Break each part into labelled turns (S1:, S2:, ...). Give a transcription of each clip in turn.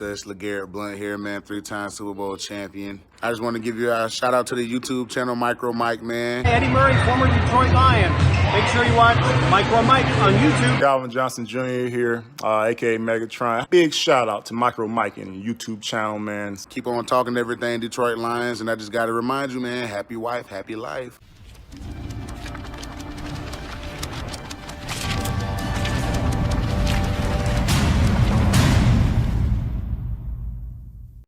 S1: It's LeGarrette Blunt here, man, 3-time Super Bowl champion. I just want to give you a shout out to the YouTube channel, MicroMike, man.
S2: Eddie Murray, former Detroit Lion. Make sure you watch MicroMike on YouTube.
S3: Calvin Johnson Jr. here, aka Megatron. Big shout out to MicroMike and YouTube channel, man.
S1: Keep on talking everything Detroit Lions, and I just got to remind you, man, happy wife, happy life.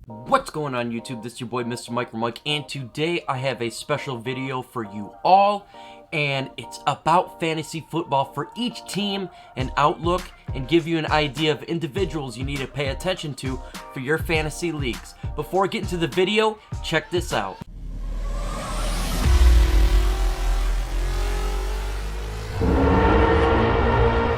S4: What's going on YouTube? This is your boy Mr. MicroMike, and today I have a special video for you all, and it's about fantasy football for each team, an outlook, and give you an idea of individuals you need to pay attention to for your fantasy leagues. Before getting to the video, check this out.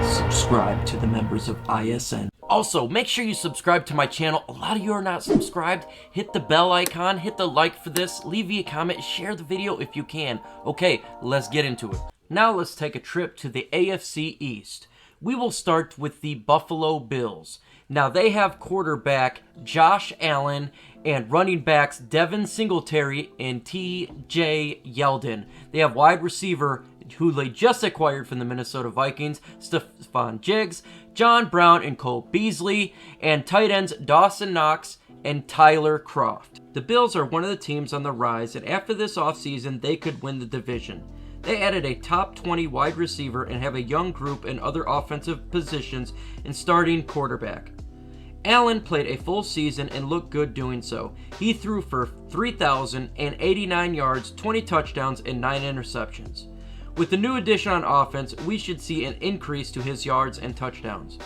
S4: Subscribe to the members of ISN. Also, make sure you subscribe to my channel. A lot of you are not subscribed. Hit the bell icon, hit the like for this, leave me a comment, share the video if you can. Okay, let's get into it. Now let's take a trip to the AFC East. We will start with the Buffalo Bills. Now they have quarterback Josh Allen and running backs Devin Singletary and T.J. Yeldon. They have wide receiver who they just acquired from the Minnesota Vikings, Stephon Diggs, John Brown and Cole Beasley, and tight ends Dawson Knox and Tyler Kroft. The Bills are one of the teams on the rise, and after this offseason, they could win the division. They added a top 20 wide receiver and have a young group in other offensive positions and starting quarterback. Allen played a full season and looked good doing so. He threw for 3,089 yards, 20 touchdowns, and 9 interceptions. With the new addition on offense, we should see an increase to his yards and touchdowns.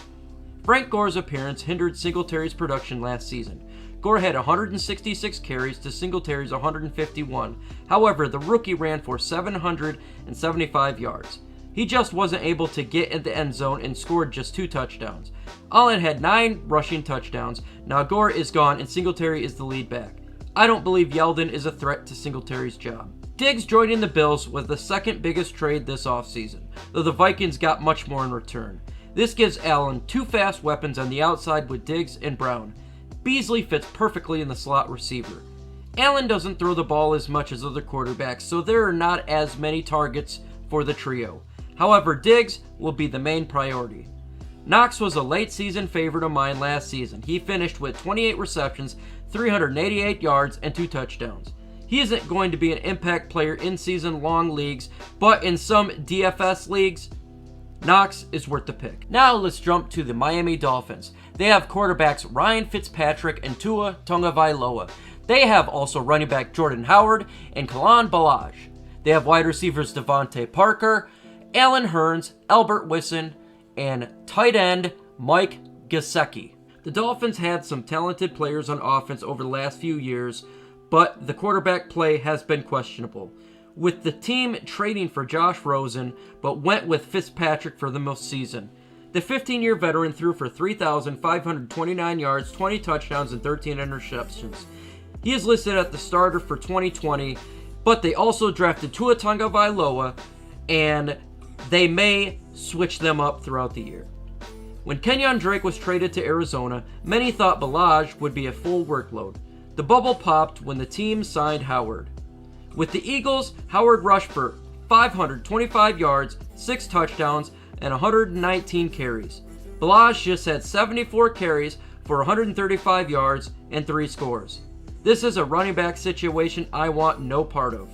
S4: Frank Gore's appearance hindered Singletary's production last season. Gore had 166 carries to Singletary's 151. However, the rookie ran for 775 yards. He just wasn't able to get in the end zone and scored just 2 touchdowns. Allen had 9 rushing touchdowns. Now Gore is gone and Singletary is the lead back. I don't believe Yeldon is a threat to Singletary's job. Diggs joining the Bills was the second biggest trade this offseason, though the Vikings got much more in return. This gives Allen 2 fast weapons on the outside with Diggs and Brown. Beasley fits perfectly in the slot receiver. Allen doesn't throw the ball as much as other quarterbacks, so there are not as many targets for the trio. However, Diggs will be the main priority. Knox was a late season favorite of mine last season. He finished with 28 receptions, 388 yards, and 2 touchdowns. He isn't going to be an impact player in season-long leagues, but in some DFS leagues, Knox is worth the pick. Now let's jump to the Miami Dolphins. They have quarterbacks Ryan Fitzpatrick and Tua Tagovailoa. They have also running back Jordan Howard and Kalen Ballage. They have wide receivers Devontae Parker, Allen Hurns, Albert Wilson, and tight end Mike Gesicki. The Dolphins had some talented players on offense over the last few years, but the quarterback play has been questionable, with the team trading for Josh Rosen, but went with Fitzpatrick for the most season. The 15-year veteran threw for 3,529 yards, 20 touchdowns, and 13 interceptions. He is listed at the starter for 2020, but they also drafted Tua Tagovailoa, and they may switch them up throughout the year. When Kenyon Drake was traded to Arizona, many thought Ballage would be a full workload. The bubble popped when the team signed Howard. With the Eagles, Howard rushed for 525 yards, 6 touchdowns, and 119 carries. Ballage just had 74 carries for 135 yards and 3 scores. This is a running back situation I want no part of.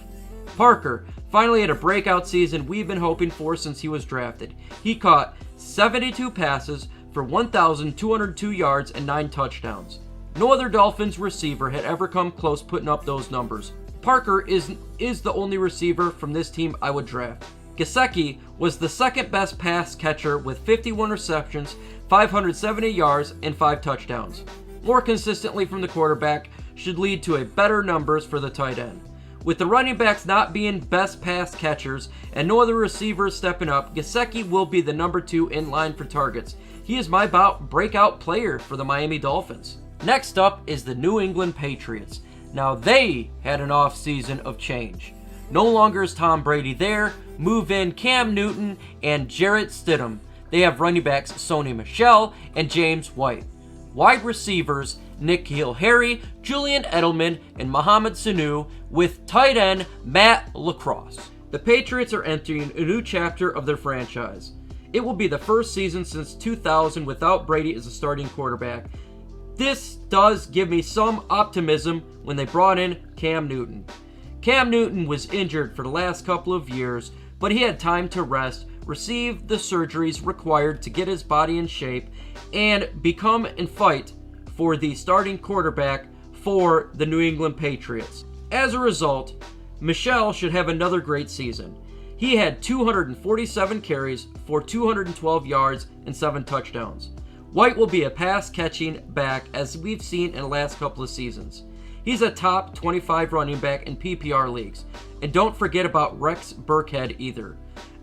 S4: Parker finally had a breakout season we've been hoping for since he was drafted. He caught 72 passes for 1,202 yards and 9 touchdowns. No other Dolphins receiver had ever come close putting up those numbers. Parker is the only receiver from this team I would draft. Gesicki was the second best pass catcher with 51 receptions, 570 yards, and 5 touchdowns. More consistently from the quarterback should lead to a better numbers for the tight end. With the running backs not being best pass catchers and no other receivers stepping up, Gesicki will be the number 2 in line for targets. He is my breakout player for the Miami Dolphins. Next up is the New England Patriots. Now they had an off-season of change. No longer is Tom Brady there. Move in Cam Newton and Jarrett Stidham. They have running backs Sony Michel and James White. Wide receivers N'Keal Harry, Julian Edelman, and Mohamed Sanu, with tight end Matt LaCrosse. The Patriots are entering a new chapter of their franchise. It will be the first season since 2000 without Brady as a starting quarterback. This does give me some optimism when they brought in Cam Newton. Cam Newton was injured for the last couple of years, but he had time to rest, receive the surgeries required to get his body in shape, and become and fight for the starting quarterback for the New England Patriots. As a result, Michel should have another great season. He had 247 carries for 212 yards and 7 touchdowns. White will be a pass-catching back as we've seen in the last couple of seasons. He's a top 25 running back in PPR leagues. And don't forget about Rex Burkhead either.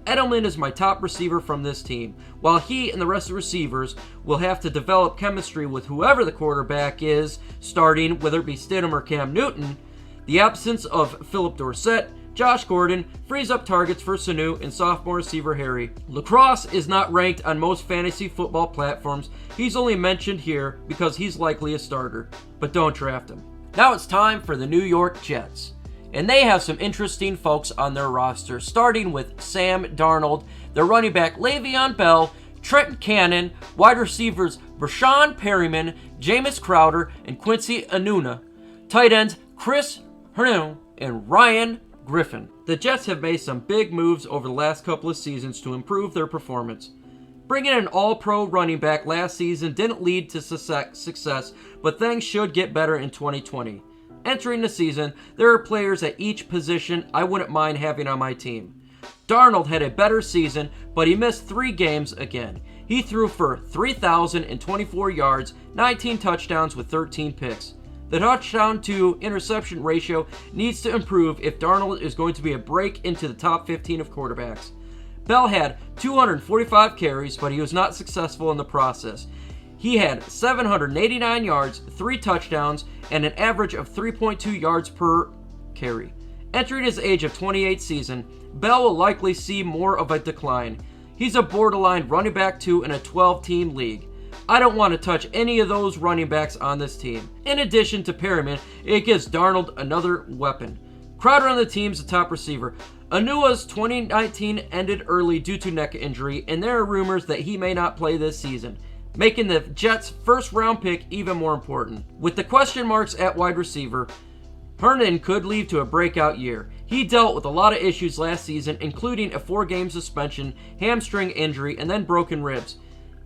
S4: Edelman is my top receiver from this team. While he and the rest of the receivers will have to develop chemistry with whoever the quarterback is starting, whether it be Stidham or Cam Newton, the absence of Philip Dorsett, Josh Gordon frees up targets for Sanu and sophomore receiver Harry. LaCrosse is not ranked on most fantasy football platforms. He's only mentioned here because he's likely a starter, but don't draft him. Now it's time for the New York Jets. And they have some interesting folks on their roster, starting with Sam Darnold, their running back Le'Veon Bell, Trenton Cannon, wide receivers Brashawn Perryman, Jameis Crowder, and Quincy Enunwa, tight ends Chris Herndon and Ryan Griffin. The Jets have made some big moves over the last couple of seasons to improve their performance. Bringing in an all-pro running back last season didn't lead to success, but things should get better in 2020. Entering the season, there are players at each position I wouldn't mind having on my team. Darnold had a better season, but he missed 3 games again. He threw for 3,024 yards, 19 touchdowns with 13 picks. The touchdown to interception ratio needs to improve if Darnold is going to be a break into the top 15 of quarterbacks. Bell had 245 carries, but he was not successful in the process. He had 789 yards, 3 touchdowns, and an average of 3.2 yards per carry. Entering his age of 28 season, Bell will likely see more of a decline. He's a borderline running back 2 in a 12-team league. I don't want to touch any of those running backs on this team. In addition to Perryman, it gives Darnold another weapon. Crowder on the team is the top receiver. Enunwa's 2019 ended early due to neck injury, and there are rumors that he may not play this season, making the Jets' first-round pick even more important. With the question marks at wide receiver, Herndon could lead to a breakout year. He dealt with a lot of issues last season, including a 4-game suspension, hamstring injury, and then broken ribs.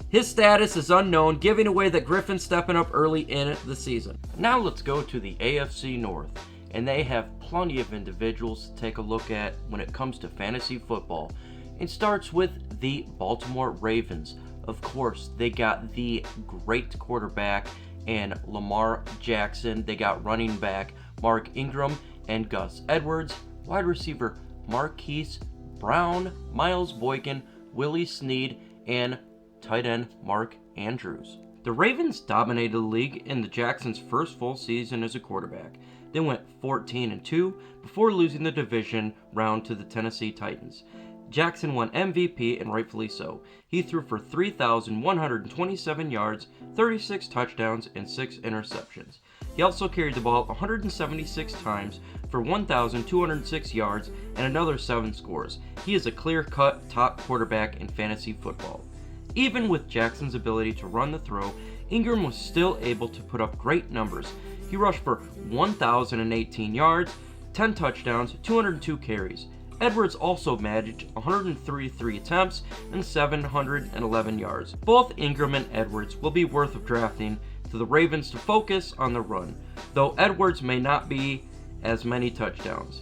S4: His status is unknown, giving away that Griffin's stepping up early in the season. Now let's go to the AFC North, and they have plenty of individuals to take a look at when it comes to fantasy football. It starts with the Baltimore Ravens. Of course, they got the great quarterback and Lamar Jackson. They got running back Mark Ingram and Gus Edwards, wide receiver Marquise Brown, Miles Boykin, Willie Snead, and tight end Mark Andrews. The Ravens dominated the league in the Jackson's first full season as a quarterback. They went 14-2 before losing the division round to the Tennessee Titans. Jackson won MVP, and rightfully so. He threw for 3,127 yards, 36 touchdowns, and 6 interceptions. He also carried the ball 176 times for 1,206 yards and another 7 scores. He is a clear-cut top quarterback in fantasy football. Even with Jackson's ability to run the throw, Ingram was still able to put up great numbers. He rushed for 1,018 yards, 10 touchdowns, 202 carries. Edwards also managed 133 attempts and 711 yards. Both Ingram and Edwards will be worth of drafting to the Ravens to focus on the run, though Edwards may not be as many touchdowns.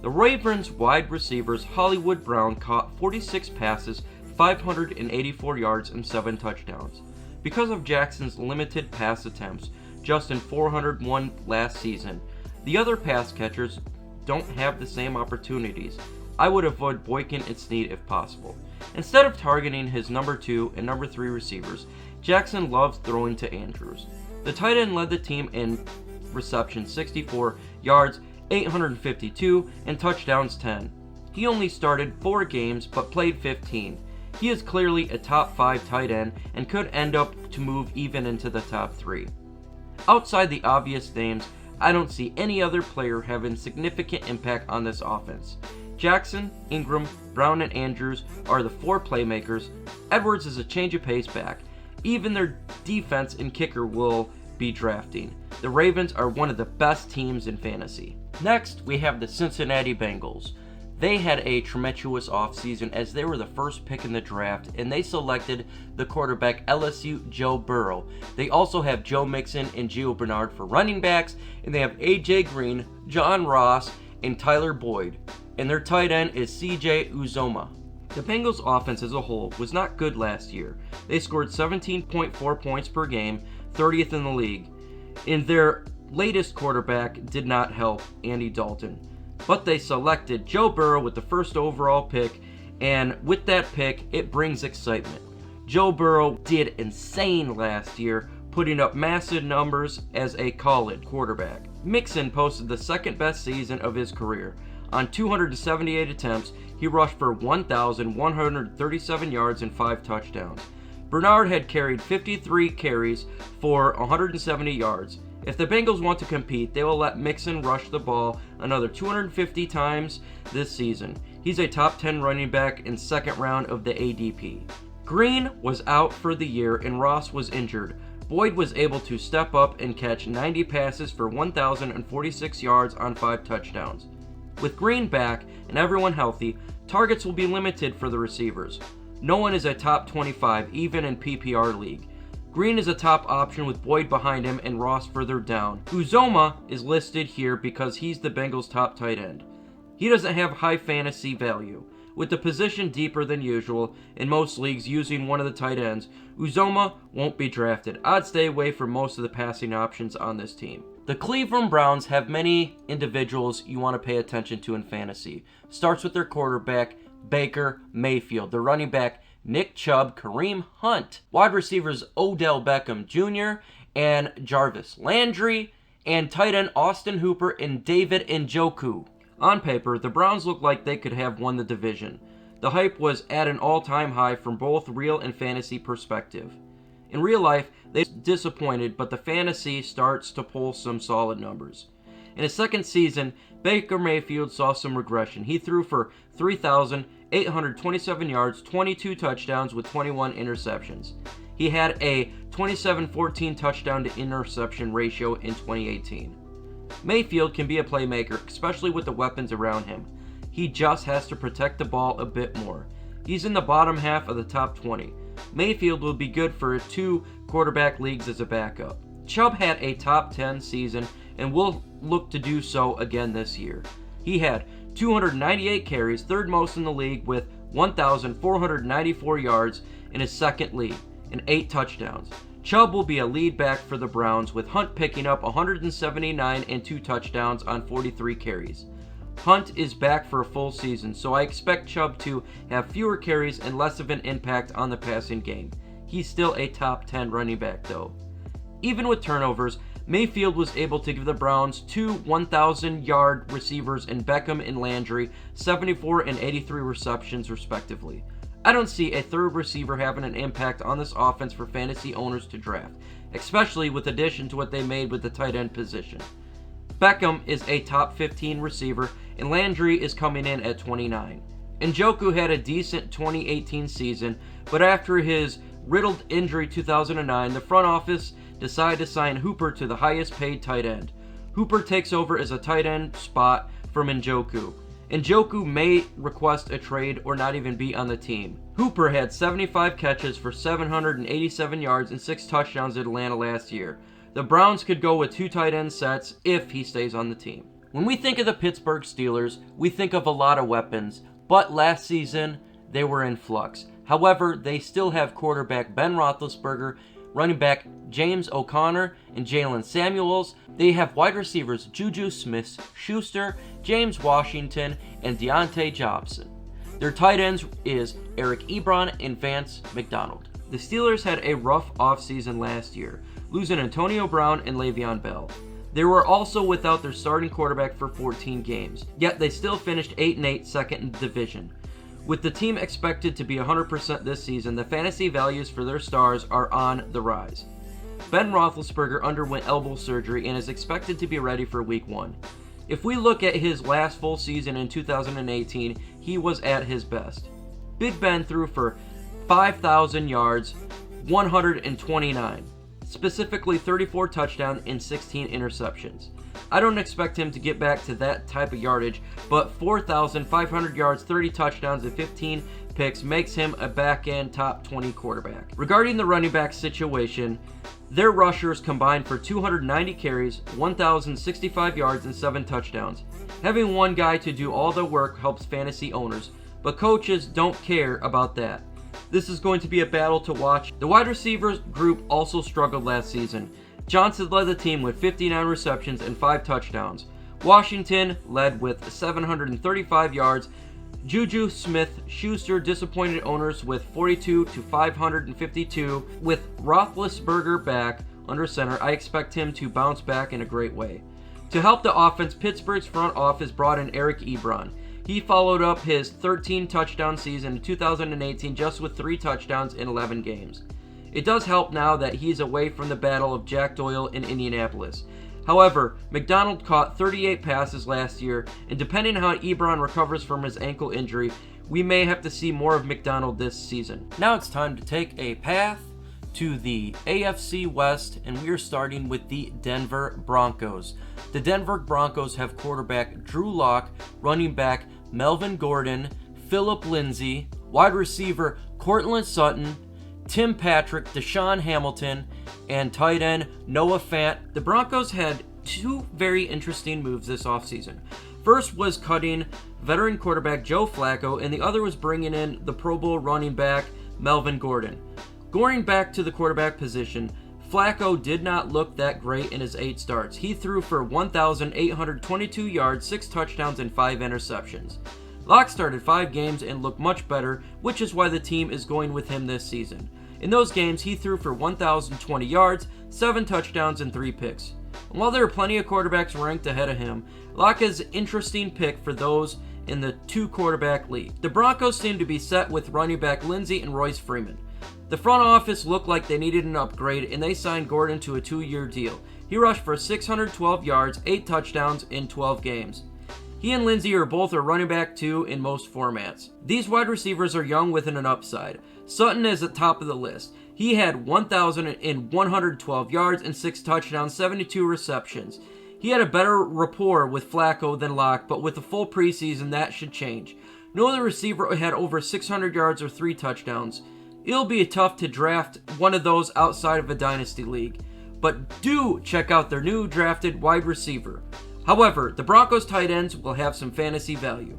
S4: The Ravens wide receivers Hollywood Brown caught 46 passes, 584 yards, and 7 touchdowns. Because of Jackson's limited pass attempts, just in 401 last season, the other pass catchers don't have the same opportunities. I would avoid Boykin and Snead if possible. Instead of targeting his number 2 and number 3 receivers, Jackson loves throwing to Andrews. The tight end led the team in receptions 64, yards 852, and touchdowns 10. He only started 4 games but played 15. He is clearly a top 5 tight end and could end up to move even into the top 3. Outside the obvious names, I don't see any other player having significant impact on this offense. Jackson, Ingram, Brown, and Andrews are the 4 playmakers. Edwards is a change of pace back. Even their defense and kicker will be drafting. The Ravens are one of the best teams in fantasy. Next, we have the Cincinnati Bengals. They had a tumultuous offseason as they were the first pick in the draft, and they selected the quarterback LSU Joe Burrow. They also have Joe Mixon and Gio Bernard for running backs, and they have AJ Green, John Ross, and Tyler Boyd. And their tight end is CJ Uzomah. The Bengals offense as a whole was not good last year. They scored 17.4 points per game, 30th in the league. And their latest quarterback did not help, Andy Dalton. But they selected Joe Burrow with the first overall pick, and with that pick, it brings excitement. Joe Burrow did insane last year, putting up massive numbers as a college quarterback. Mixon posted the second best season of his career. On 278 attempts, he rushed for 1,137 yards and 5 touchdowns. Bernard had carried 53 carries for 170 yards. If the Bengals want to compete, they will let Mixon rush the ball another 250 times this season. He's a top 10 running back in second round of the ADP. Green was out for the year and Ross was injured. Boyd was able to step up and catch 90 passes for 1,046 yards on 5 touchdowns. With Green back and everyone healthy, targets will be limited for the receivers. No one is a top 25, even in PPR league. Green is a top option with Boyd behind him and Ross further down. Uzomah is listed here because he's the Bengals' top tight end. He doesn't have high fantasy value. With the position deeper than usual in most leagues using one of the tight ends, Uzomah won't be drafted. I'd stay away from most of the passing options on this team. The Cleveland Browns have many individuals you want to pay attention to in fantasy. Starts with their quarterback, Baker Mayfield, their running back, Nick Chubb, Kareem Hunt, wide receivers Odell Beckham Jr. and Jarvis Landry, and tight end Austin Hooper and David Njoku. On paper, the Browns look like they could have won the division. The hype was at an all-time high from both real and fantasy perspective. In real life, they disappointed, but the fantasy starts to pull some solid numbers. In his second season, Baker Mayfield saw some regression. He threw for 3,827 yards, 22 touchdowns with 21 interceptions. He had a 27-14 touchdown to interception ratio in 2018. Mayfield can be a playmaker, especially with the weapons around him. He just has to protect the ball a bit more. He's in the bottom half of the top 20. Mayfield will be good for 2 quarterback leagues as a backup. Chubb had a top 10 season and will look to do so again this year. He had 298 carries, third most in the league with 1,494 yards in his second league, and 8 touchdowns. Chubb will be a lead back for the Browns, with Hunt picking up 179 and 2 touchdowns on 43 carries. Hunt is back for a full season, so I expect Chubb to have fewer carries and less of an impact on the passing game. He's still a top 10 running back though. Even with turnovers, Mayfield was able to give the Browns 2 1,000-yard receivers in Beckham and Landry, 74 and 83 receptions respectively. I don't see a third receiver having an impact on this offense for fantasy owners to draft, especially with addition to what they made with the tight end position. Beckham is a top 15 receiver, and Landry is coming in at 29. Njoku had a decent 2018 season, but after his riddled injury 2009, the front office decided to sign Hooper to the highest paid tight end. Hooper takes over as a tight end spot from Njoku. Njoku may request a trade or not even be on the team. Hooper had 75 catches for 787 yards and 6 touchdowns at Atlanta last year. The Browns could go with 2 tight end sets if he stays on the team. When we think of the Pittsburgh Steelers, we think of a lot of weapons, but last season they were in flux. However, they still have quarterback Ben Roethlisberger, running back James O'Connor, and Jalen Samuels. They have wide receivers Juju Smith-Schuster, James Washington, and Deontay Johnson. Their tight ends is Eric Ebron and Vance McDonald. The Steelers had a rough offseason last year, losing Antonio Brown and Le'Veon Bell. They were also without their starting quarterback for 14 games, yet they still finished 8-8, second in the division. With the team expected to be 100% this season, the fantasy values for their stars are on the rise. Ben Roethlisberger underwent elbow surgery and is expected to be ready for Week 1. If we look at his last full season in 2018, he was at his best. Big Ben threw for 5,000 yards, 129, specifically 34 touchdowns and 16 interceptions. I don't expect him to get back to that type of yardage, but 4,500 yards, 30 touchdowns, and 15 picks makes him a back-end top 20 quarterback. Regarding the running back situation, their rushers combined for 290 carries, 1,065 yards, and 7 touchdowns. Having one guy to do all the work helps fantasy owners, but coaches don't care about that. This is going to be a battle to watch. The wide receivers group also struggled last season. Johnson led the team with 59 receptions and 5 touchdowns. Washington led with 735 yards. Juju Smith-Schuster disappointed owners with 42 to 552. With Roethlisberger back under center, I expect him to bounce back in a great way. To help the offense, Pittsburgh's front office brought in Eric Ebron. He followed up his 13 touchdown season in 2018 just with 3 touchdowns in 11 games. It does help now that he's away from the battle of Jack Doyle in Indianapolis. However, McDonald caught 38 passes last year, and depending on how Ebron recovers from his ankle injury, we may have to see more of McDonald this season. Now it's time to take a path to the AFC West, and we are starting with the Denver Broncos. The Denver Broncos have quarterback Drew Lock, running back Melvin Gordon, Phillip Lindsay, wide receiver Courtland Sutton, Tim Patrick, Deshaun Hamilton, and tight end Noah Fant. The Broncos had 2 very interesting moves this offseason. First was cutting veteran quarterback Joe Flacco, and the other was bringing in the Pro Bowl running back Melvin Gordon. Going back to the quarterback position, Flacco did not look that great in his 8 starts. He threw for 1,822 yards, 6 touchdowns, and 5 interceptions. Locke started 5 games and looked much better, which is why the team is going with him this season. In those games, he threw for 1,020 yards, 7 touchdowns, and 3 picks. And while there are plenty of quarterbacks ranked ahead of him, Locke is an interesting pick for those in the 2-quarterback league. The Broncos seem to be set with running back Lindsay and Royce Freeman. The front office looked like they needed an upgrade, and they signed Gordon to a 2-year deal. He rushed for 612 yards, 8 touchdowns in 12 games. He and Lindsay are both a running back 2 in most formats. These wide receivers are young with an upside. Sutton is at the top of the list. He had 1,112 yards and 6 touchdowns, 72 receptions. He had a better rapport with Flacco than Locke, but with a full preseason, that should change. No other receiver had over 600 yards or 3 touchdowns. It'll be tough to draft one of those outside of a dynasty league, but do check out their new drafted wide receiver. However, the Broncos tight ends will have some fantasy value.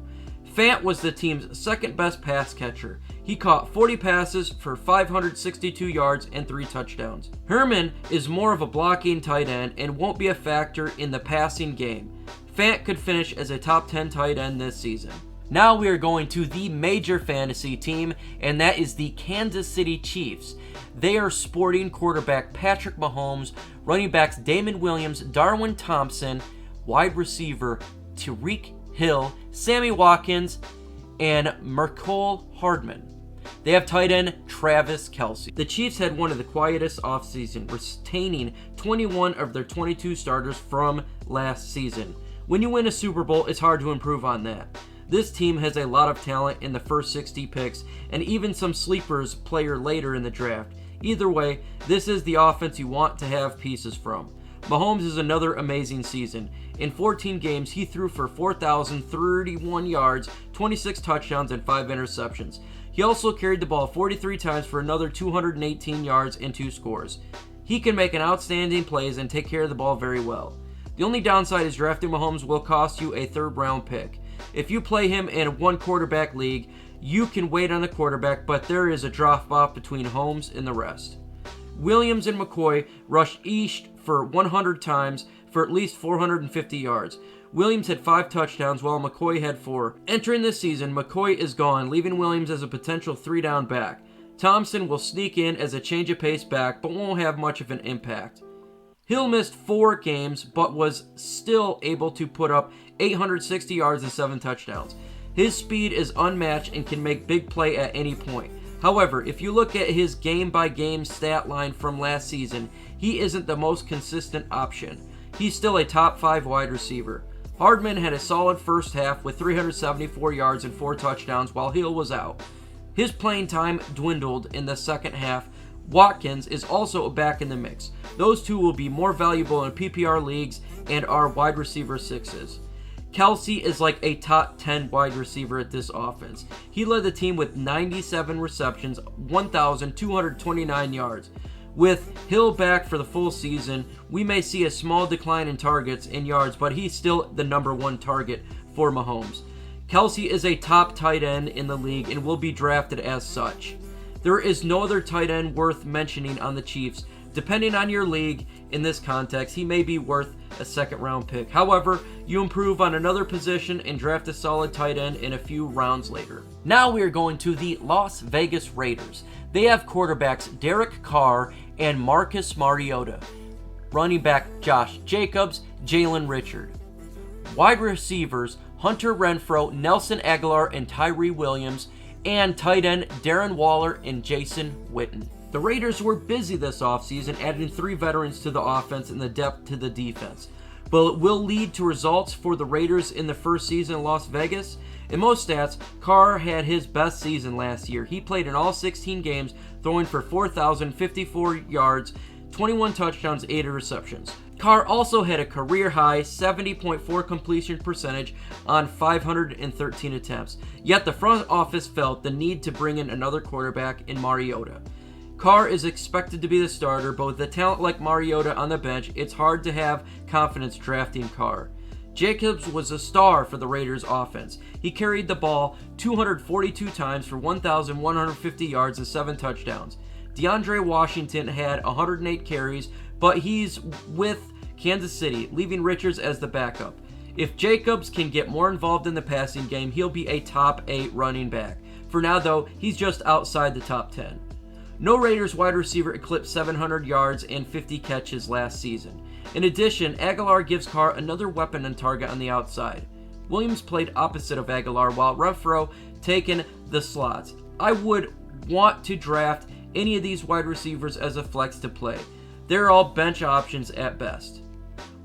S4: Fant was the team's second best pass catcher. He caught 40 passes for 562 yards and 3 touchdowns. Herman is more of a blocking tight end and won't be a factor in the passing game. Fant could finish as a top 10 tight end this season. Now we are going to the major fantasy team, and that is the Kansas City Chiefs. They are sporting quarterback Patrick Mahomes, running backs Damon Williams, Darwin Thompson, wide receiver Tyreek Hill, Sammy Watkins, and Mecole Hardman. They have tight end Travis Kelce. The Chiefs had one of the quietest offseason, retaining 21 of their 22 starters from last season. When you win a Super Bowl, it's hard to improve on that. This team has a lot of talent in the first 60 picks, and even some sleepers player later in the draft. Either way, this is the offense you want to have pieces from. Mahomes is another amazing season. In 14 games, he threw for 4,031 yards, 26 touchdowns, and 5 interceptions. He also carried the ball 43 times for another 218 yards and 2 scores. He can make an outstanding plays and take care of the ball very well. The only downside is drafting Mahomes will cost you a 3rd-round pick. If you play him in a 1-quarterback league, you can wait on the quarterback, but there is a drop-off between Holmes and the rest. Williams and McCoy rushed each for 100 times for at least 450 yards. Williams had 5 touchdowns while McCoy had 4. Entering this season, McCoy is gone, leaving Williams as a potential 3-down back. Thompson will sneak in as a change of pace back, but won't have much of an impact. Hill missed 4 games, but was still able to put up 860 yards and 7 touchdowns. His speed is unmatched and can make big play at any point. However, if you look at his game-by-game stat line from last season, he isn't the most consistent option. He's still a top 5 wide receiver. Hardman had a solid first half with 374 yards and 4 touchdowns while Hill was out. His playing time dwindled in the second half. Watkins is also back in the mix. Those two will be more valuable in PPR leagues and are wide receiver 6s. Kelsey is like a top 10 wide receiver at this offense. He led the team with 97 receptions, 1,229 yards. With Hill back for the full season, we may see a small decline in targets and yards, but he's still the number 1 target for Mahomes. Kelsey is a top tight end in the league and will be drafted as such. There is no other tight end worth mentioning on the Chiefs. Depending on your league in this context, he may be worth a second-round pick. However, you improve on another position and draft a solid tight end in a few rounds later. Now we are going to the Las Vegas Raiders. They have quarterbacks Derek Carr and Marcus Mariota. Running back Josh Jacobs, Jalen Richard. Wide receivers Hunter Renfrow, Nelson Aguilar, and Tyree Williams. And tight end Darren Waller and Jason Witten. The Raiders were busy this offseason, adding 3 veterans to the offense and the depth to the defense. But it will lead to results for the Raiders in the first season in Las Vegas. In most stats, Carr had his best season last year. He played in all 16 games, throwing for 4,054 yards, 21 touchdowns, 8 receptions. Carr also had a career-high 70.4 completion percentage on 513 attempts. Yet the front office felt the need to bring in another quarterback in Mariota. Carr is expected to be the starter, but with a talent like Mariota on the bench, it's hard to have confidence drafting Carr. Jacobs was a star for the Raiders offense. He carried the ball 242 times for 1,150 yards and 7 touchdowns. DeAndre Washington had 108 carries, but he's with Kansas City, leaving Richards as the backup. If Jacobs can get more involved in the passing game, he'll be a top 8 running back. For now, though, he's just outside the top 10. No Raiders wide receiver eclipsed 700 yards and 50 catches last season. In addition, Aguilar gives Carr another weapon and target on the outside. Williams played opposite of Aguilar, while Renfrow taken the slots. I would want to draft any of these wide receivers as a flex to play. They're all bench options at best.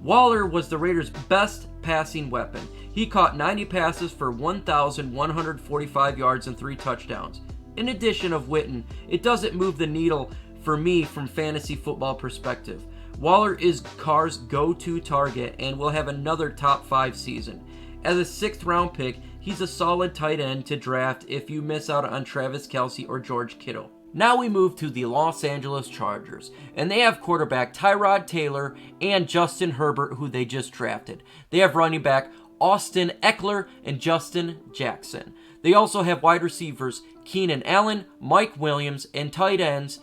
S4: Waller was the Raiders' best passing weapon. He caught 90 passes for 1,145 yards and 3 touchdowns. In addition of Witten, it doesn't move the needle for me from fantasy football perspective. Waller is Carr's go-to target and will have another top 5 season. As a 6th round pick, he's a solid tight end to draft if you miss out on Travis Kelce or George Kittle. Now we move to the Los Angeles Chargers, and they have quarterback Tyrod Taylor and Justin Herbert, who they just drafted. They have running back Austin Eckler and Justin Jackson. They also have wide receivers Keenan Allen, Mike Williams, and tight ends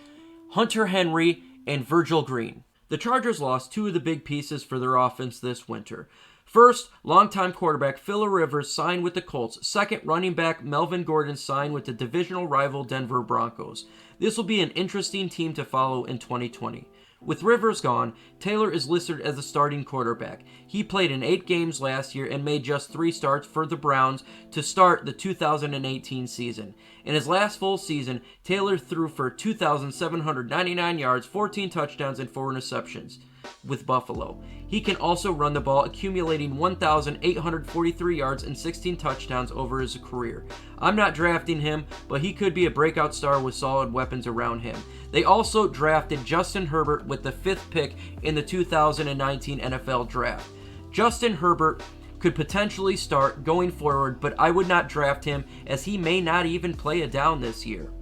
S4: Hunter Henry and Virgil Green. The Chargers lost 2 of the big pieces for their offense this winter. First, longtime quarterback Phillip Rivers signed with the Colts. Second, running back Melvin Gordon signed with the divisional rival Denver Broncos. This will be an interesting team to follow in 2020. With Rivers gone, Taylor is listed as a starting quarterback. He played in 8 games last year and made just 3 starts for the Browns to start the 2018 season. In his last full season, Taylor threw for 2,799 yards, 14 touchdowns, and 4 interceptions with Buffalo. He can also run the ball, accumulating 1,843 yards and 16 touchdowns over his career. I'm not drafting him, but he could be a breakout star with solid weapons around him. They also drafted Justin Herbert with the 5th pick in the 2019 NFL Draft. Justin Herbert could potentially start going forward, but I would not draft him as he may not even play a down this year.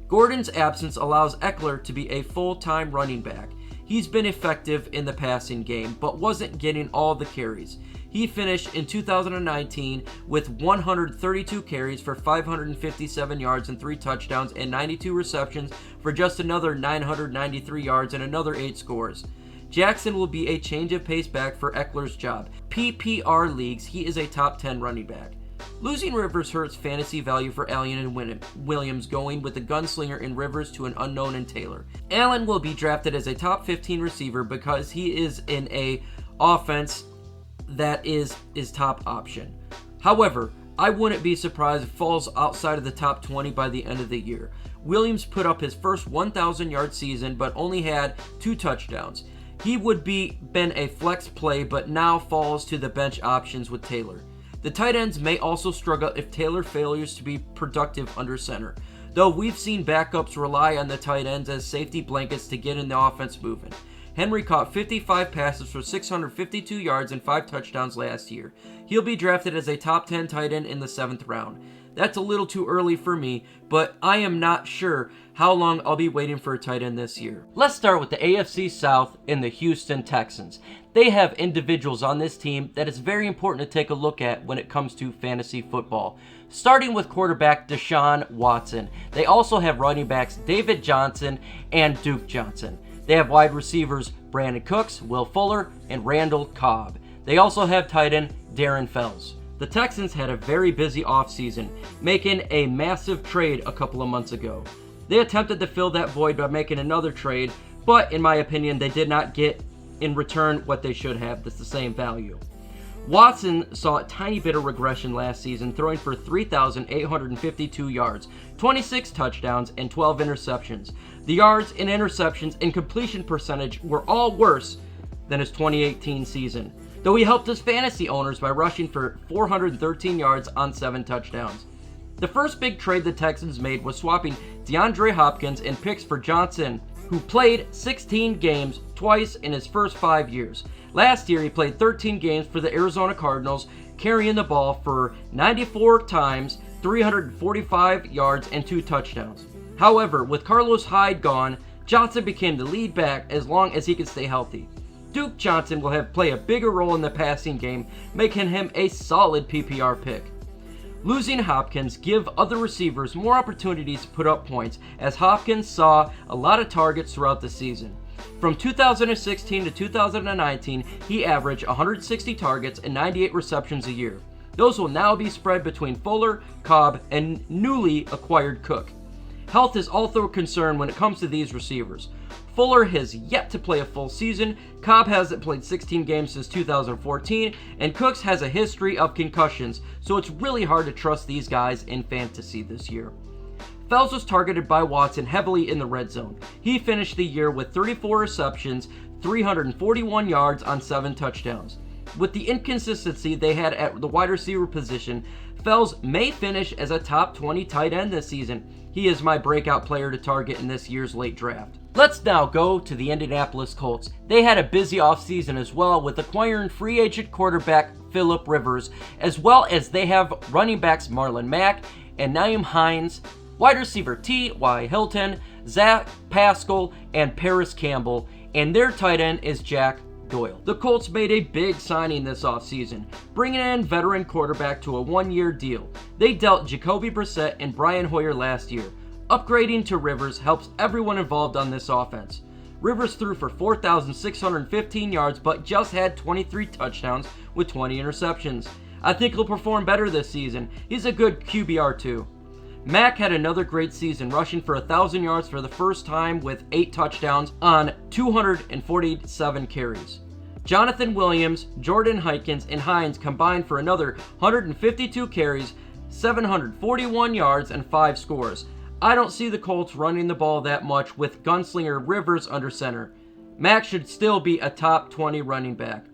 S4: Gordon's absence allows Eckler to be a full-time running back. He's been effective in the passing game, but wasn't getting all the carries. He finished in 2019 with 132 carries for 557 yards and 3 touchdowns and 92 receptions for just another 993 yards and another 8 scores. Jackson will be a change of pace back for Eckler's job. PPR leagues, he is a top 10 running back. Losing Rivers hurts fantasy value for Allen and Williams, going with the gunslinger in Rivers to an unknown in Taylor. Allen will be drafted as a top 15 receiver because he is in a offense that is his top option. However, I wouldn't be surprised if it falls outside of the top 20 by the end of the year. Williams put up his first 1,000-yard season, but only had 2 touchdowns. He would been a flex play, but now falls to the bench options with Taylor. The tight ends may also struggle if Taylor fails to be productive under center, though we've seen backups rely on the tight ends as safety blankets to get in the offense moving. Henry caught 55 passes for 652 yards and 5 touchdowns last year. He'll be drafted as a top 10 tight end in the 7th round. That's a little too early for me, but I am not sure how long I'll be waiting for a tight end this year. Let's start with the AFC South and the Houston Texans. They have individuals on this team that is very important to take a look at when it comes to fantasy football. Starting with quarterback Deshaun Watson. They also have running backs David Johnson and Duke Johnson. They have wide receivers Brandon Cooks, Will Fuller, and Randall Cobb. They also have tight end Darren Fells. The Texans had a very busy offseason, making a massive trade a couple of months ago. They attempted to fill that void by making another trade, but in my opinion, they did not get in return what they should have. That's the same value. Watson saw a tiny bit of regression last season, throwing for 3,852 yards, 26 touchdowns, and 12 interceptions. The yards and interceptions and completion percentage were all worse than his 2018 season, though he helped his fantasy owners by rushing for 413 yards on 7 touchdowns. The first big trade the Texans made was swapping DeAndre Hopkins and picks for Johnson, who played 16 games twice in his first 5 years. Last year, he played 13 games for the Arizona Cardinals, carrying the ball for 94 times, 345 yards, and 2 touchdowns. However, with Carlos Hyde gone, Johnson became the lead back as long as he could stay healthy. Duke Johnson will play a bigger role in the passing game, making him a solid PPR pick. Losing Hopkins give other receivers more opportunities to put up points, as Hopkins saw a lot of targets throughout the season. From 2016 to 2019, he averaged 160 targets and 98 receptions a year. Those will now be spread between Fuller, Cobb, and newly acquired Cook. Health is also a concern when it comes to these receivers. Fuller has yet to play a full season, Cobb hasn't played 16 games since 2014, and Cooks has a history of concussions, so it's really hard to trust these guys in fantasy this year. Fells was targeted by Watson heavily in the red zone. He finished the year with 34 receptions, 341 yards on 7 touchdowns. With the inconsistency they had at the wide receiver position, Fells may finish as a top 20 tight end this season. He is my breakout player to target in this year's late draft. Let's now go to the Indianapolis Colts. They had a busy offseason as well, with acquiring free agent quarterback Phillip Rivers, as well as they have running backs Marlon Mack and Nyheim Hines, wide receiver T.Y. Hilton, Zach Pascal, and Paris Campbell, and their tight end is Jack Doyle. The Colts made a big signing this offseason, bringing in veteran quarterback to a 1-year deal. They dealt Jacoby Brissett and Brian Hoyer last year. Upgrading to Rivers helps everyone involved on this offense. Rivers threw for 4,615 yards, but just had 23 touchdowns with 20 interceptions. I think he'll perform better this season. He's a good QBR too. Mack had another great season, rushing for 1,000 yards for the first time with 8 touchdowns on 247 carries. Jonathan Williams, Jordan Hikins, and Hines combined for another 152 carries, 741 yards, and 5 scores. I don't see the Colts running the ball that much with gunslinger Rivers under center. Mack should still be a top 20 running back.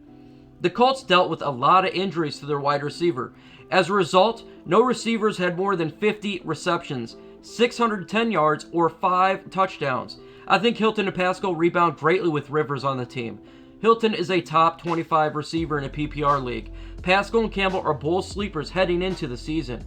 S4: The Colts dealt with a lot of injuries to their wide receiver. As a result, no receivers had more than 50 receptions, 610 yards, or 5 touchdowns. I think Hilton and Pascal rebound greatly with Rivers on the team. Hilton is a top 25 receiver in a PPR league. Pascal and Campbell are both sleepers heading into the season.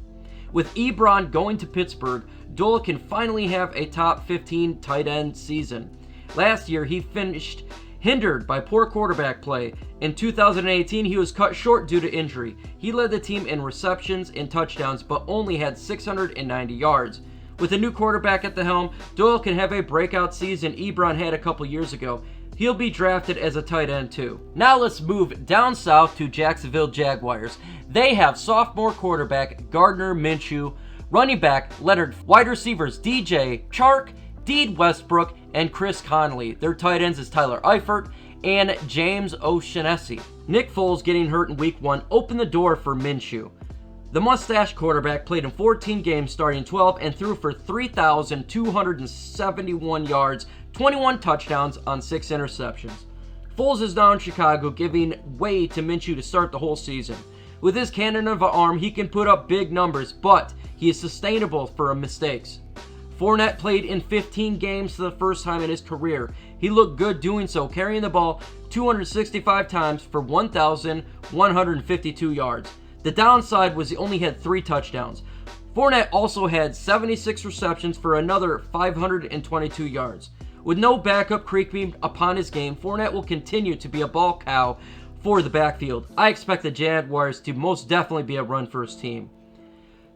S4: With Ebron going to Pittsburgh, Doyle can finally have a top 15 tight end season. Last year, he finished hindered by poor quarterback play. In 2018, he was cut short due to injury. He led the team in receptions and touchdowns, but only had 690 yards. With a new quarterback at the helm, Doyle can have a breakout season Ebron had a couple years ago. He'll be drafted as a tight end too. Now let's move down south to Jacksonville Jaguars. They have sophomore quarterback Gardner Minshew, running back Leonard, wide receivers DJ Chark, Deed Westbrook, and Chris Conley. Their tight ends is Tyler Eifert and James O'Shaughnessy. Nick Foles getting hurt in week 1 opened the door for Minshew. The mustache quarterback played in 14 games starting 12 and threw for 3,271 yards, 21 touchdowns on 6 interceptions. Foles is now in Chicago, giving way to Minshew to start the whole season. With his cannon of an arm, he can put up big numbers, but he is sustainable for mistakes. Fournette played in 15 games for the first time in his career. He looked good doing so, carrying the ball 265 times for 1,152 yards. The downside was he only had 3 touchdowns. Fournette also had 76 receptions for another 522 yards. With no backup creeping upon his game, Fournette will continue to be a ball cow for the backfield. I expect the Jaguars to most definitely be a run-first team.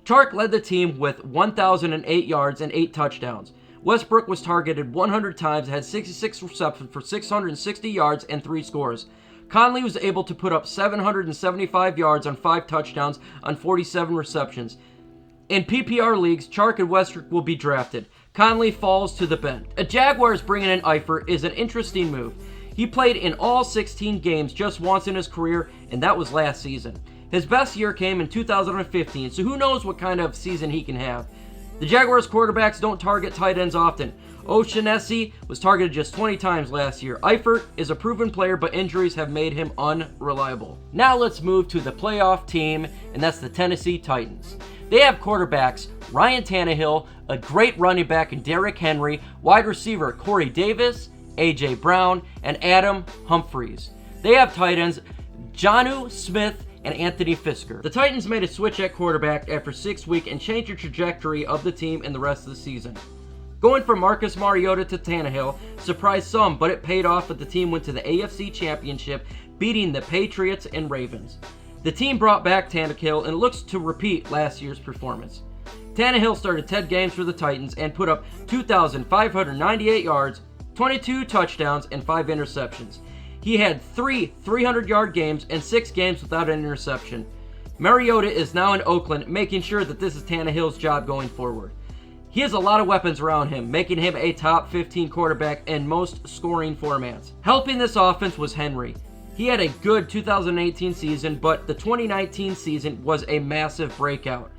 S4: Chark led the team with 1,008 yards and 8 touchdowns. Westbrook was targeted 100 times and had 66 receptions for 660 yards and 3 scores. Conley was able to put up 775 yards on 5 touchdowns on 47 receptions. In PPR leagues, Chark and Westbrook will be drafted. Conley falls to the bench. A Jaguars bringing in Eifert is an interesting move. He played in all 16 games just once in his career, and that was last season. His best year came in 2015, so who knows what kind of season he can have. The Jaguars quarterbacks don't target tight ends often. O'Shaughnessy was targeted just 20 times last year. Eifert is a proven player, but injuries have made him unreliable. Now let's move to the playoff team, and that's the Tennessee Titans. They have quarterbacks Ryan Tannehill, a great running back in Derrick Henry, wide receiver Corey Davis, A.J. Brown, and Adam Humphries. They have tight ends Jonnu Smith and Anthony Fisker. The Titans made a switch at quarterback after 6 weeks and changed the trajectory of the team in the rest of the season. Going from Marcus Mariota to Tannehill surprised some, but it paid off as the team went to the AFC Championship, beating the Patriots and Ravens. The team brought back Tannehill and looks to repeat last year's performance. Tannehill started 10 games for the Titans and put up 2,598 yards, 22 touchdowns, and 5 interceptions. He had 3 300-yard games and 6 games without an interception. Mariota is now in Oakland, making sure that this is Tannehill's job going forward. He has a lot of weapons around him, making him a top 15 quarterback in most scoring formats. Helping this offense was Henry. He had a good 2018 season, but the 2019 season was a massive breakout.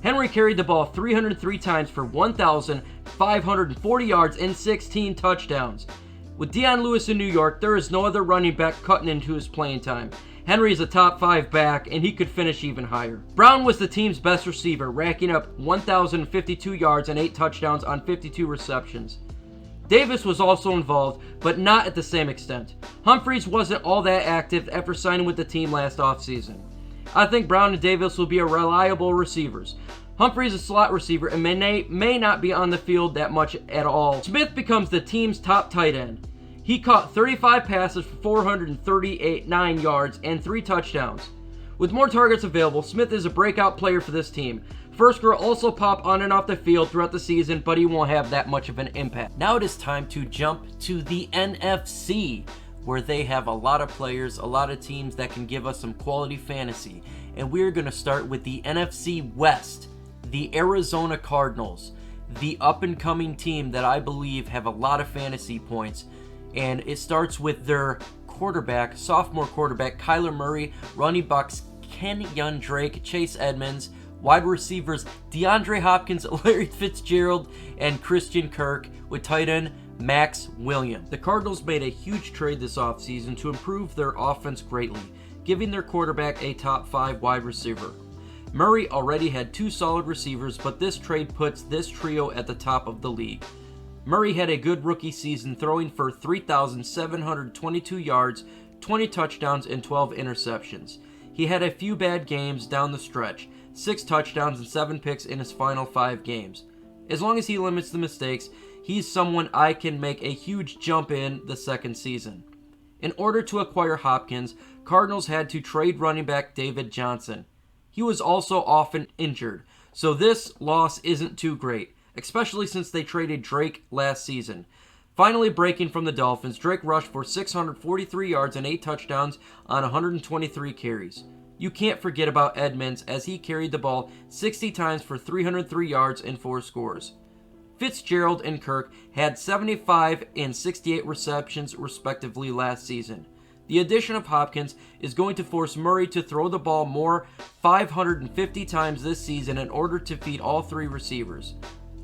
S4: Henry carried the ball 303 times for 1,540 yards and 16 touchdowns. With Deion Lewis in New York, there is no other running back cutting into his playing time. Henry is a top 5 back, and he could finish even higher. Brown was the team's best receiver, racking up 1,052 yards and 8 touchdowns on 52 receptions. Davis was also involved, but not at the same extent. Humphries wasn't all that active after signing with the team last offseason. I think Brown and Davis will be reliable receivers. Humphries is a slot receiver and may not be on the field that much at all. Smith becomes the team's top tight end. He caught 35 passes for 439 yards and 3 touchdowns. With more targets available, Smith is a breakout player for this team. First will also pop on and off the field throughout the season, but he won't have that much of an impact. Now it is time to jump to the NFC, where they have a lot of players, a lot of teams that can give us some quality fantasy. And we're going to start with the NFC West, the Arizona Cardinals, the up-and-coming team that I believe have a lot of fantasy points. And it starts with their quarterback, sophomore quarterback, Kyler Murray, running backs Kenyon Drake, Chase Edmonds, wide receivers DeAndre Hopkins, Larry Fitzgerald, and Christian Kirk, with tight end Max Williams. The Cardinals made a huge trade this offseason to improve their offense greatly, giving their quarterback a top 5 wide receiver. Murray already had 2 solid receivers, but this trade puts this trio at the top of the league. Murray had a good rookie season, throwing for 3,722 yards, 20 touchdowns, and 12 interceptions. He had a few bad games down the stretch, 6 touchdowns and 7 picks in his final 5 games. As long as he limits the mistakes, he's someone I can make a huge jump in the second season. In order to acquire Hopkins, Cardinals had to trade running back David Johnson. He was also often injured, so this loss isn't too great, especially since they traded Drake last season. Finally breaking from the Dolphins, Drake rushed for 643 yards and 8 touchdowns on 123 carries. You can't forget about Edmonds, as he carried the ball 60 times for 303 yards and 4 scores. Fitzgerald and Kirk had 75 and 68 receptions respectively last season. The addition of Hopkins is going to force Murray to throw the ball more 550 times this season in order to feed all three receivers.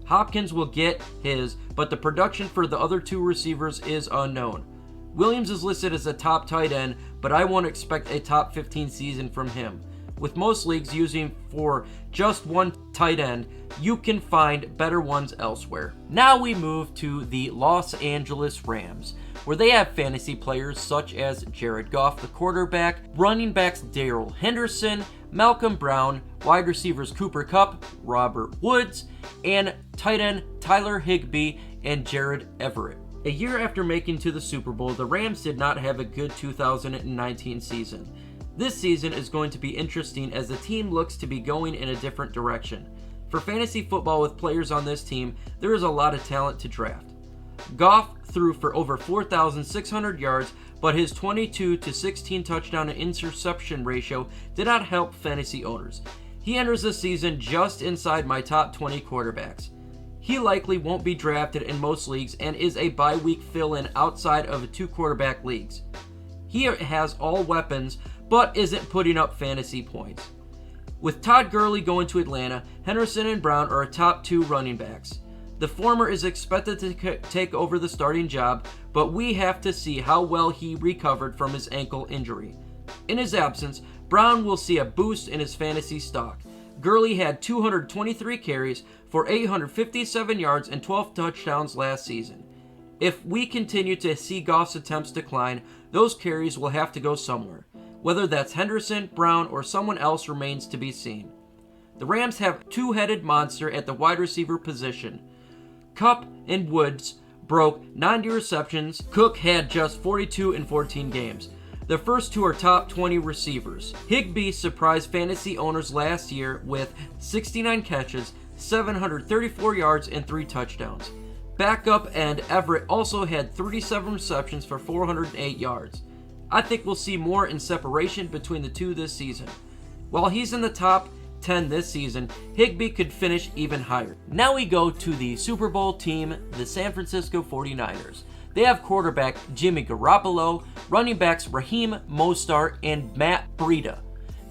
S4: Hopkins will get his, but the production for the other two receivers is unknown. Williams is listed as a top tight end, but I won't expect a top 15 season from him. With most leagues using for just one tight end, you can find better ones elsewhere. Now we move to the Los Angeles Rams, where they have fantasy players such as Jared Goff, the quarterback, running backs Darrell Henderson, Malcolm Brown, wide receivers Cooper Kupp, Robert Woods, and tight end Tyler Higbee and Jared Everett. A year after making to the Super Bowl, the Rams did not have a good 2019 season. This season is going to be interesting as the team looks to be going in a different direction. For fantasy football with players on this team, there is a lot of talent to draft. Goff threw for over 4,600 yards, but his 22-16 touchdown to interception ratio did not help fantasy owners. He enters the season just inside my top 20 quarterbacks. He likely won't be drafted in most leagues and is a bye-week fill-in outside of 2 quarterback leagues. He has all weapons, but isn't putting up fantasy points. With Todd Gurley going to Atlanta, Henderson and Brown are top 2 running backs. The former is expected to take over the starting job, but we have to see how well he recovered from his ankle injury. In his absence, Brown will see a boost in his fantasy stock. Gurley had 223 carries for 857 yards and 12 touchdowns last season. If we continue to see Goff's attempts decline, those carries will have to go somewhere. Whether that's Henderson, Brown, or someone else remains to be seen. The Rams have a two-headed monster at the wide receiver position. Kupp and Woods broke 90 receptions. Cook had just 42 in 14 games. The first two are top 20 receivers. Higbee surprised fantasy owners last year with 69 catches, 734 yards, and 3 touchdowns. Backup and Everett also had 37 receptions for 408 yards. I think we'll see more in separation between the two this season. While he's in the top 10 this season, Higbee could finish even higher. Now we go to the Super Bowl team, the San Francisco 49ers. They have quarterback Jimmy Garoppolo, running backs Raheem Mostert and Matt Breida.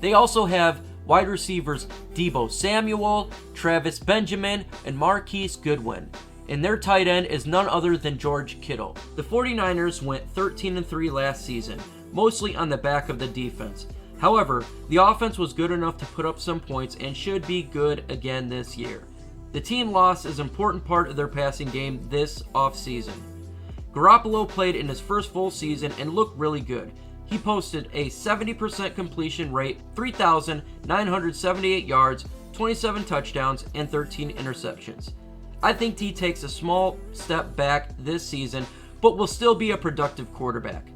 S4: They also have wide receivers Deebo Samuel, Travis Benjamin, and Marquise Goodwin. And their tight end is none other than George Kittle. The 49ers went 13-3 last season, mostly on the back of the defense. However, the offense was good enough to put up some points and should be good again this year. The team loss is an important part of their passing game this offseason. Garoppolo played in his first full season and looked really good. He posted a 70% completion rate, 3,978 yards, 27 touchdowns, and 13 interceptions. I think he takes a small step back this season, but will still be a productive quarterback.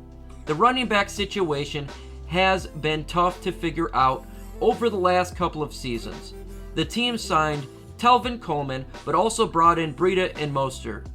S4: The running back situation has been tough to figure out over the last couple of seasons. The team signed Tevin Coleman, but also brought in Breida and Mostert.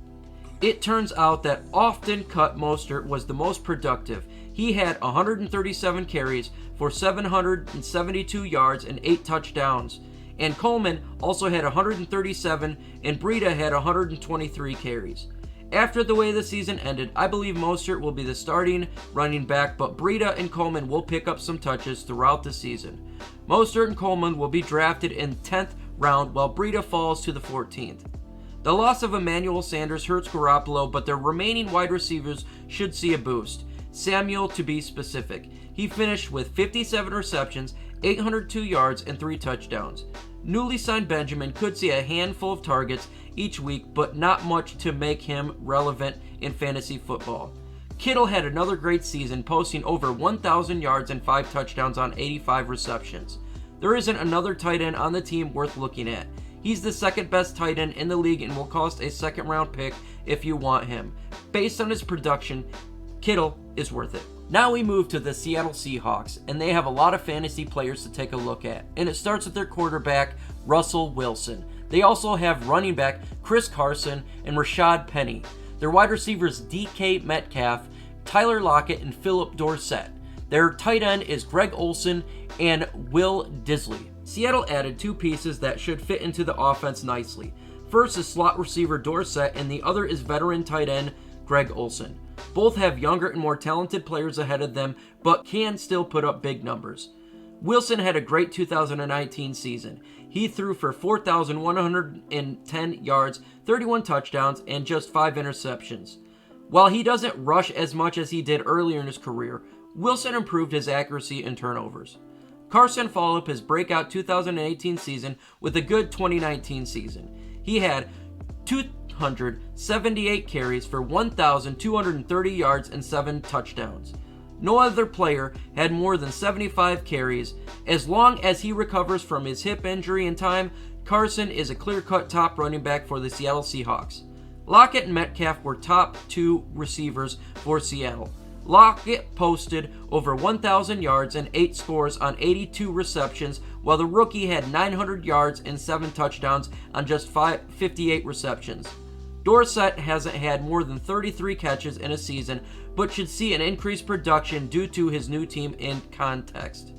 S4: It turns out that often cut Mostert was the most productive. He had 137 carries for 772 yards and 8 touchdowns. And Coleman also had 137, and Breida had 123 carries. After the way the season ended, I believe Mostert will be the starting running back, but Breida and Coleman will pick up some touches throughout the season. Mostert and Coleman will be drafted in 10th round, while Breida falls to the 14th. The loss of Emmanuel Sanders hurts Garoppolo, but their remaining wide receivers should see a boost. Samuel, to be specific. He finished with 57 receptions, 802 yards, and 3 touchdowns. Newly signed Benjamin could see a handful of targets each week, but not much to make him relevant in fantasy football. Kittle had another great season, posting over 1,000 yards and 5 touchdowns on 85 receptions. There isn't another tight end on the team worth looking at. He's the second best tight end in the league and will cost a second round pick if you want him. Based on his production, Kittle is worth it. Now we move to the Seattle Seahawks, and they have a lot of fantasy players to take a look at. And it starts with their quarterback, Russell Wilson. They also have running back Chris Carson and Rashad Penny. Their wide receivers DK Metcalf, Tyler Lockett, and Philip Dorsett. Their tight end is Greg Olsen and Will Disley. Seattle added 2 pieces that should fit into the offense nicely. First is slot receiver Dorsett, and the other is veteran tight end Greg Olsen. Both have younger and more talented players ahead of them, but can still put up big numbers. Wilson had a great 2019 season. He threw for 4,110 yards, 31 touchdowns, and just 5 interceptions. While he doesn't rush as much as he did earlier in his career, Wilson improved his accuracy and turnovers. Carson followed up his breakout 2018 season with a good 2019 season. He had 278 carries for 1,230 yards and 7 touchdowns. No other player had more than 75 carries. As long as he recovers from his hip injury in time, Carson is a clear-cut top running back for the Seattle Seahawks. Lockett and Metcalf were top 2 receivers for Seattle. Lockett posted over 1,000 yards and 8 scores on 82 receptions, while the rookie had 900 yards and 7 touchdowns on just 58 receptions. Dorsett hasn't had more than 33 catches in a season, but should see an increased production due to his new team in context.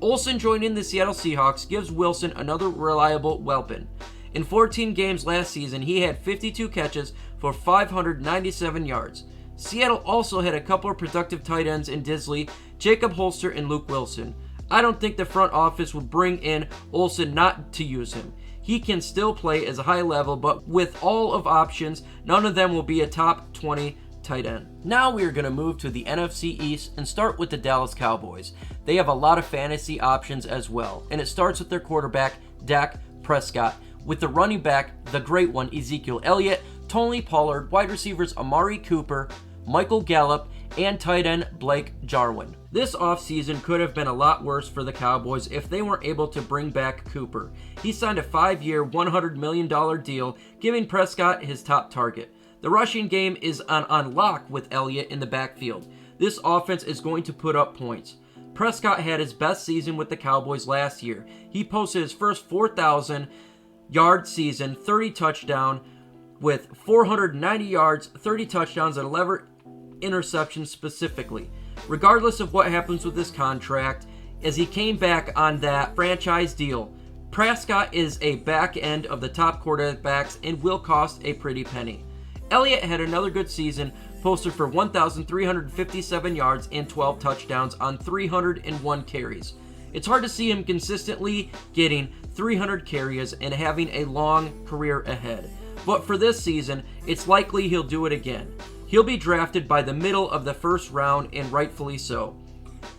S4: Olsen joining the Seattle Seahawks gives Wilson another reliable weapon. In 14 games last season, he had 52 catches for 597 yards. Seattle also had a couple of productive tight ends in Disley, Jacob Holster, and Luke Wilson. I don't think the front office would bring in Olsen not to use him. He can still play as a high level, but with all of options, none of them will be a top 20 tight end. Now we are going to move to the NFC East and start with the Dallas Cowboys. They have a lot of fantasy options as well, and it starts with their quarterback, Dak Prescott, with the running back, the great one, Ezekiel Elliott, Tony Pollard, wide receivers Amari Cooper, Michael Gallup, and tight end Blake Jarwin. This offseason could have been a lot worse for the Cowboys if they weren't able to bring back Cooper. He signed a 5-year, $100 million deal, giving Prescott his top target. The rushing game is on lock with Elliott in the backfield. This offense is going to put up points. Prescott had his best season with the Cowboys last year. He posted his first 4,000-yard season, 30 touchdown, with 490 yards, 30 touchdowns, and 11 interceptions specifically. Regardless of what happens with this contract, as he came back on that franchise deal, Prescott is a back end of the top quarterbacks and will cost a pretty penny. Elliott had another good season, posted for 1,357 yards and 12 touchdowns on 301 carries. It's hard to see him consistently getting 300 carries and having a long career ahead. But for this season, it's likely he'll do it again. He'll be drafted by the middle of the first round, and rightfully so.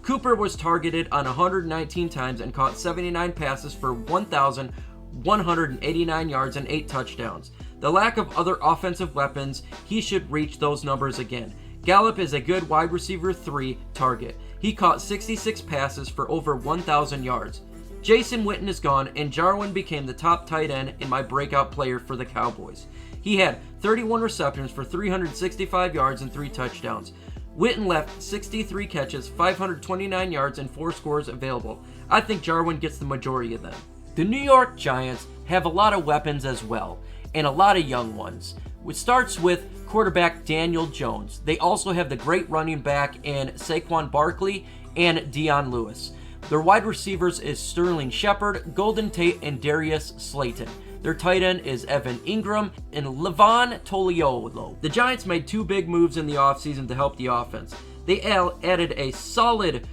S4: Cooper was targeted on 119 times and caught 79 passes for 1,189 yards and 8 touchdowns. The lack of other offensive weapons, he should reach those numbers again. Gallup is a good wide receiver 3 target. He caught 66 passes for over 1,000 yards. Jason Witten is gone, and Jarwin became the top tight end in my breakout player for the Cowboys. He had 31 receptions for 365 yards and 3 touchdowns. Witten left 63 catches, 529 yards, and 4 scores available. I think Jarwin gets the majority of them. The New York Giants have a lot of weapons as well, and a lot of young ones. It starts with quarterback Daniel Jones. They also have the great running back in Saquon Barkley and Dion Lewis. Their wide receivers is Sterling Shepard, Golden Tate, and Darius Slayton. Their tight end is Evan Ingram and Levon Toliolo. The Giants made 2 big moves in the offseason to help the offense. They added a solid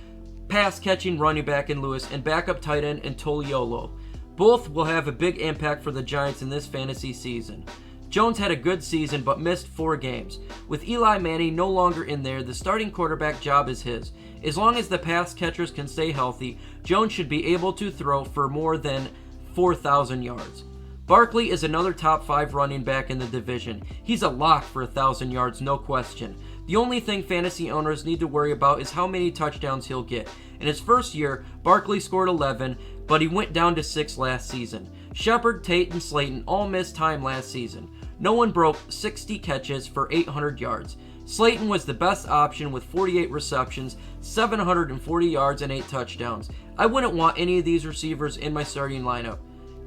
S4: pass-catching running back in Lewis and backup tight end in Toliolo. Both will have a big impact for the Giants in this fantasy season. Jones had a good season but missed 4 games. With Eli Manning no longer in there, the starting quarterback job is his. As long as the pass catchers can stay healthy, Jones should be able to throw for more than 4,000 yards. Barkley is another top 5 running back in the division. He's a lock for 1,000 yards, no question. The only thing fantasy owners need to worry about is how many touchdowns he'll get. In his first year, Barkley scored 11, but he went down to 6 last season. Shepard, Tate, and Slayton all missed time last season. No one broke 60 catches for 800 yards. Slayton was the best option with 48 receptions, 740 yards, and 8 touchdowns. I wouldn't want any of these receivers in my starting lineup.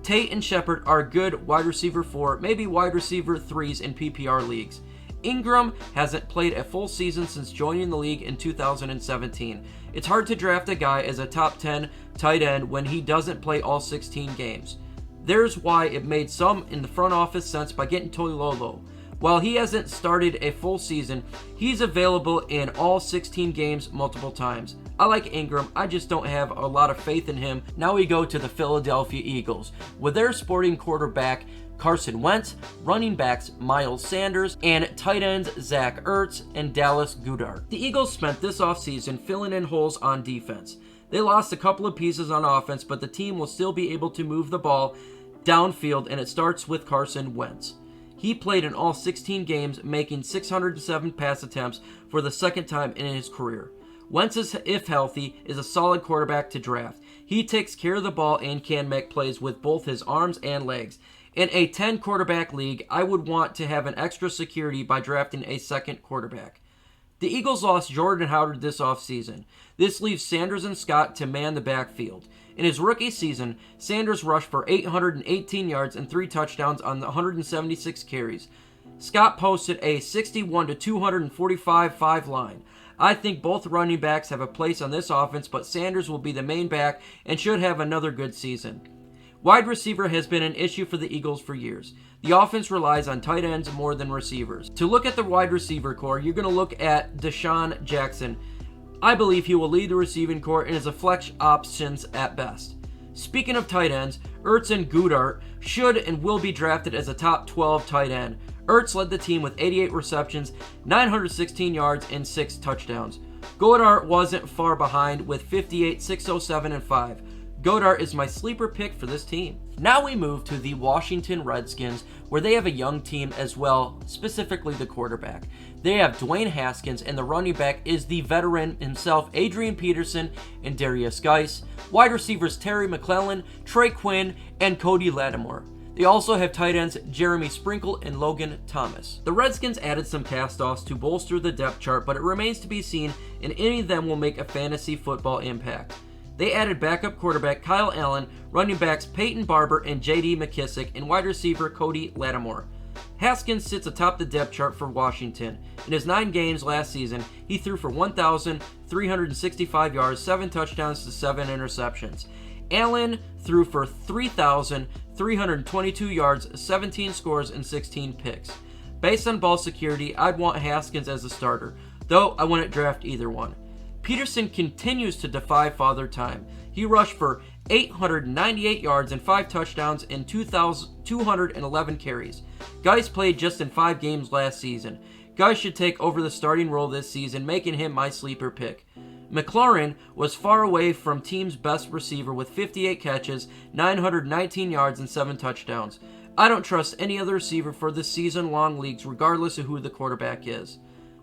S4: Tate and Shepard are good wide receiver 4, maybe wide receiver 3s in PPR leagues. Ingram hasn't played a full season since joining the league in 2017. It's hard to draft a guy as a top 10 tight end when he doesn't play all 16 games. There's why it made some in the front office sense by getting Toliolo. While he hasn't started a full season, he's available in all 16 games multiple times. I like Ingram, I just don't have a lot of faith in him. Now we go to the Philadelphia Eagles, with their sporting quarterback Carson Wentz, running backs Miles Sanders, and tight ends Zach Ertz and Dallas Goedert. The Eagles spent this offseason filling in holes on defense. They lost a couple of pieces on offense, but the team will still be able to move the ball downfield, and it starts with Carson Wentz. He played in all 16 games, making 607 pass attempts for the second time in his career. Wentz, if healthy, is a solid quarterback to draft. He takes care of the ball and can make plays with both his arms and legs. In a 10-quarterback league, I would want to have an extra security by drafting a second quarterback. The Eagles lost Jordan Howard this offseason. This leaves Sanders and Scott to man the backfield. In his rookie season, Sanders rushed for 818 yards and 3 touchdowns on 176 carries. Scott posted a 61-245-5 line. I think both running backs have a place on this offense, but Sanders will be the main back and should have another good season. Wide receiver has been an issue for the Eagles for years. The offense relies on tight ends more than receivers. To look at the wide receiver core, you're going to look at Deshaun Jackson. I believe he will lead the receiving core and is a flex options at best. Speaking of tight ends, Ertz and Goedert should and will be drafted as a top 12 tight end. Ertz led the team with 88 receptions, 916 yards, and 6 touchdowns. Goedert wasn't far behind with 58, 607, and 5. Goedert is my sleeper pick for this team. Now we move to the Washington Redskins, where they have a young team as well, specifically the quarterback. They have Dwayne Haskins, and the running back is the veteran himself, Adrian Peterson and Darius Geis. Wide receivers Terry McClellan, Trey Quinn, and Cody Lattimore. They also have tight ends Jeremy Sprinkle and Logan Thomas. The Redskins added some cast-offs to bolster the depth chart, but it remains to be seen if any of them will make a fantasy football impact. They added backup quarterback Kyle Allen, running backs Peyton Barber and J.D. McKissick, and wide receiver Cody Lattimore. Haskins sits atop the depth chart for Washington. In his 9 games last season, he threw for 1,365 yards, 7 touchdowns to 7 interceptions. Allen threw for 3,322 yards, 17 scores, and 16 picks. Based on ball security, I'd want Haskins as a starter, though I wouldn't draft either one. Peterson continues to defy father time. He rushed for 898 yards and 5 touchdowns in 211 carries. Geis played just in 5 games last season. Geis should take over the starting role this season, making him my sleeper pick. McLaurin was far away from team's best receiver with 58 catches, 919 yards, and 7 touchdowns. I don't trust any other receiver for the season-long leagues regardless of who the quarterback is.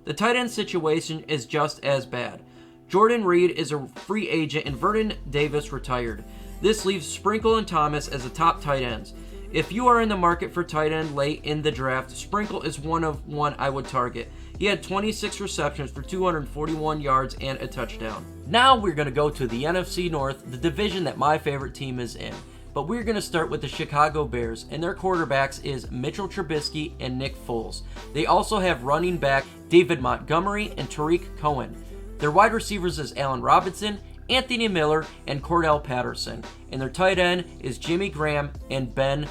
S4: The tight end situation is just as bad. Jordan Reed is a free agent and Vernon Davis retired. This leaves Sprinkle and Thomas as the top tight ends. If you are in the market for tight end late in the draft, Sprinkle is one I would target. He had 26 receptions for 241 yards and a touchdown. Now we're going to go to the NFC North, the division that my favorite team is in. But we're going to start with the Chicago Bears, and their quarterbacks is Mitchell Trubisky and Nick Foles. They also have running back David Montgomery and Tariq Cohen. Their wide receivers is Allen Robinson, Anthony Miller, and Cordell Patterson. And their tight end is Jimmy Graham and Ben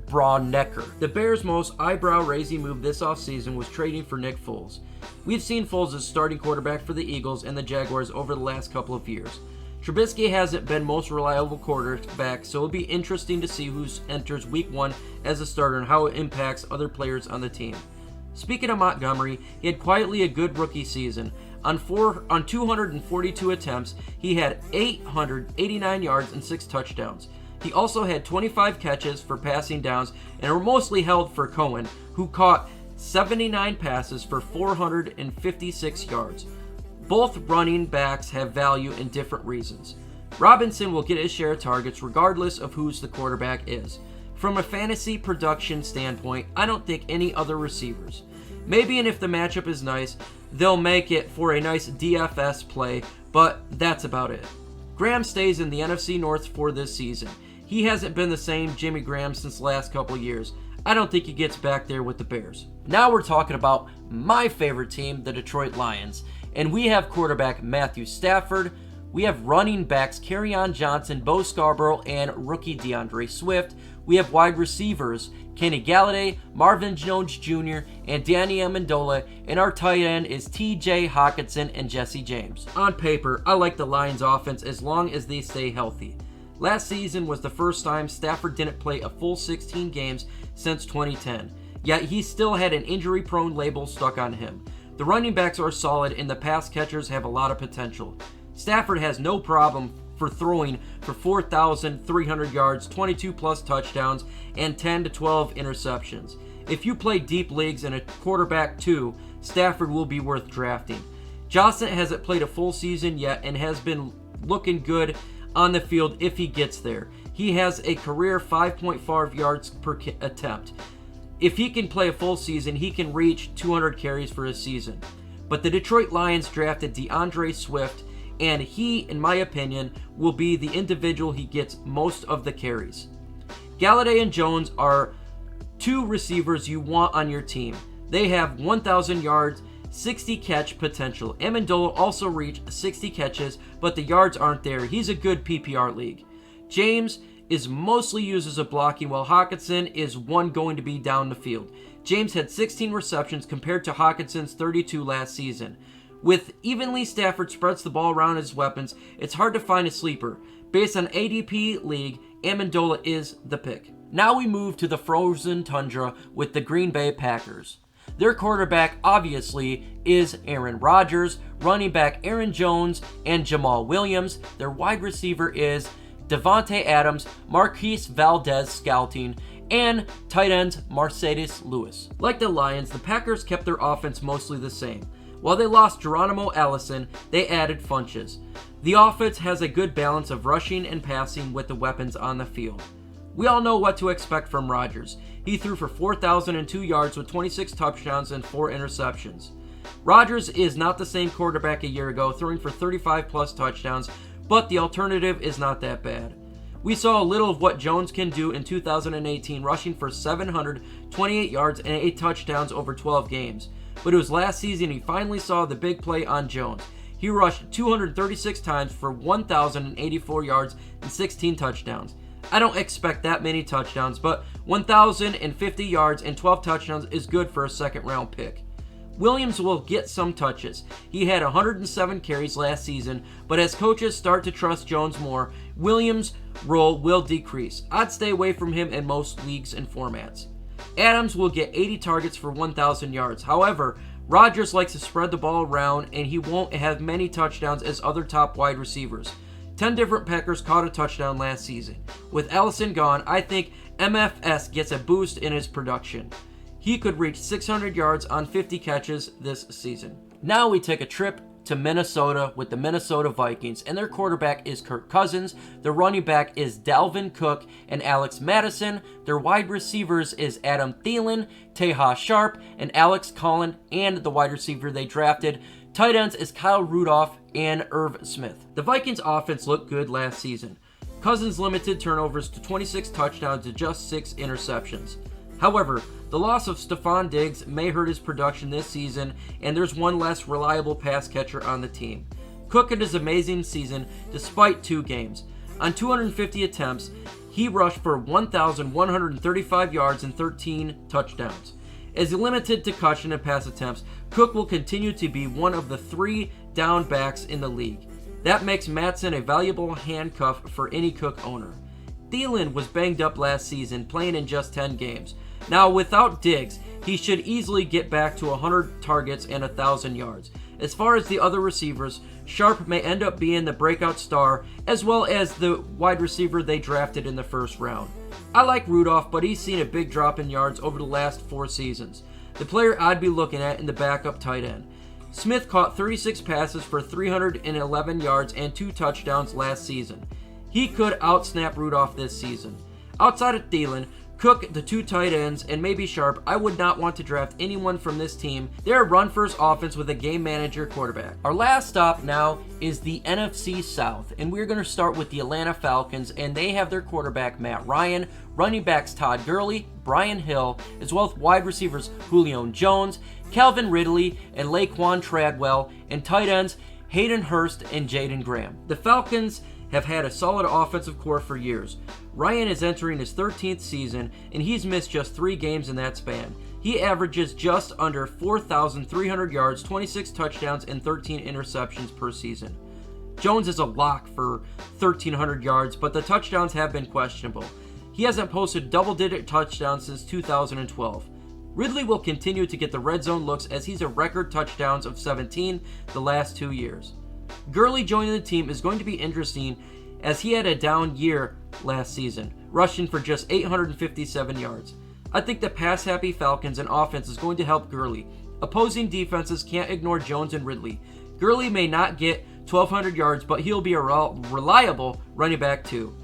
S4: Braunecker. The Bears' most eyebrow-raising move this offseason was trading for Nick Foles. We've seen Foles as starting quarterback for the Eagles and the Jaguars over the last couple of years. Trubisky hasn't been most reliable quarterback, so it'll be interesting to see who enters Week 1 as a starter and how it impacts other players on the team. Speaking of Montgomery, he had quietly a good rookie season. On 242 attempts, he had 889 yards and 6 touchdowns. He also had 25 catches for passing downs and were mostly held for Cohen, who caught 79 passes for 456 yards. Both running backs have value in different reasons. Robinson will get his share of targets regardless of who the quarterback is. From a fantasy production standpoint, I don't think any other receivers. Maybe, and if the matchup is nice, they'll make it for a nice DFS play, but that's about it. Graham stays in the NFC North for this season. He hasn't been the same Jimmy Graham since the last couple years. I don't think he gets back there with the Bears. Now we're talking about my favorite team, the Detroit Lions. And we have quarterback Matthew Stafford, We have running backs Kerryon Johnson, Bo Scarborough, and rookie DeAndre Swift. We have wide receivers Kenny Galladay, Marvin Jones Jr., and Danny Amendola, and our tight end is TJ Hockenson and Jesse James. On paper, I like the Lions offense as long as they stay healthy. Last season was the first time Stafford didn't play a full 16 games since 2010, yet he still had an injury-prone label stuck on him. The running backs are solid and the pass catchers have a lot of potential. Stafford has no problem for throwing for 4,300 yards, 22 plus touchdowns, and 10 to 12 interceptions. If you play deep leagues and a quarterback too, Stafford will be worth drafting. Johnson hasn't played a full season yet and has been looking good on the field if he gets there. He has a career 5.5 yards per attempt. If he can play a full season, he can reach 200 carries for a season. But the Detroit Lions drafted DeAndre Swift, and he, in my opinion, will be the individual he gets most of the carries. Galladay and Jones are two receivers you want on your team. They have 1,000 yards, 60 catch potential. Amendola also reached 60 catches, but the yards aren't there. He's a good PPR league. James is mostly used as a blocking, while Hockenson is one going to be down the field. James had 16 receptions compared to Hockenson's 32 last season. With evenly Stafford spreads the ball around his weapons, it's hard to find a sleeper. Based on ADP league, Amendola is the pick. Now we move to the frozen tundra with the Green Bay Packers. Their quarterback, obviously, is Aaron Rodgers, running back Aaron Jones, and Jamal Williams. Their wide receiver is Devontae Adams, Marquise Valdez-Scantling, and tight ends Mercedes Lewis. Like the Lions, the Packers kept their offense mostly the same. While they lost Geronimo Allison, they added Funches. The offense has a good balance of rushing and passing with the weapons on the field. We all know what to expect from Rodgers. He threw for 4,002 yards with 26 touchdowns and 4 interceptions. Rodgers is not the same quarterback a year ago, throwing for 35 plus touchdowns, but the alternative is not that bad. We saw a little of what Jones can do in 2018, rushing for 728 yards and 8 touchdowns over 12 games. But it was last season he finally saw the big play on Jones. He rushed 236 times for 1,084 yards and 16 touchdowns. I don't expect that many touchdowns, but 1,050 yards and 12 touchdowns is good for a second round pick. Williams will get some touches. He had 107 carries last season, but as coaches start to trust Jones more, Williams' role will decrease. I'd stay away from him in most leagues and formats. Adams will get 80 targets for 1,000 yards. However, Rodgers likes to spread the ball around, and he won't have many touchdowns as other top wide receivers. 10 different Packers caught a touchdown last season. With Allison gone, I think MFS gets a boost in his production. He could reach 600 yards on 50 catches this season. Now we take a trip to Minnesota with the Minnesota Vikings, and their quarterback is Kirk Cousins. Their running back is Dalvin Cook and Alex Madison. Their wide receivers is Adam Thielen, Teja Sharp, and Alex Collin, and the wide receiver they drafted. Tight ends is Kyle Rudolph and Irv Smith. The Vikings offense looked good last season. Cousins limited turnovers to 26 touchdowns to just 6 interceptions. However, the loss of Stephon Diggs may hurt his production this season, and there's one less reliable pass catcher on the team. Cook had his amazing season despite 2 games. On 250 attempts, he rushed for 1,135 yards and 13 touchdowns. As limited to caution and pass attempts, Cook will continue to be one of the 3 down backs in the league. That makes Matson a valuable handcuff for any Cook owner. Thielen was banged up last season, playing in just 10 games. Now, without Diggs, he should easily get back to 100 targets and 1,000 yards. As far as the other receivers, Sharp may end up being the breakout star, as well as the wide receiver they drafted in the first round. I like Rudolph, but he's seen a big drop in yards over the last 4 seasons. The player I'd be looking at in the backup tight end. Smith caught 36 passes for 311 yards and 2 touchdowns last season. He could outsnap Rudolph this season. Outside of Thielen, Cook, the 2 tight ends, and maybe Sharp, I would not want to draft anyone from this team. They're a run-first offense with a game manager quarterback. Our last stop now is the NFC South, and we're going to start with the Atlanta Falcons, and they have their quarterback Matt Ryan, running backs Todd Gurley, Brian Hill, as well as wide receivers Julio Jones, Calvin Ridley, and Laquan Treadwell, and tight ends Hayden Hurst, and Jaden Graham. The Falcons have had a solid offensive core for years. Ryan is entering his 13th season, and he's missed just 3 games in that span. He averages just under 4,300 yards, 26 touchdowns, and 13 interceptions per season. Jones is a lock for 1,300 yards, but the touchdowns have been questionable. He hasn't posted double-digit touchdowns since 2012. Ridley will continue to get the red zone looks as he's a record touchdowns of 17 the last 2 years. Gurley joining the team is going to be interesting as he had a down year last season, rushing for just 857 yards. I think the pass-happy Falcons and offense is going to help Gurley. Opposing defenses can't ignore Jones and Ridley. Gurley may not get 1,200 yards, but he'll be a reliable running back too.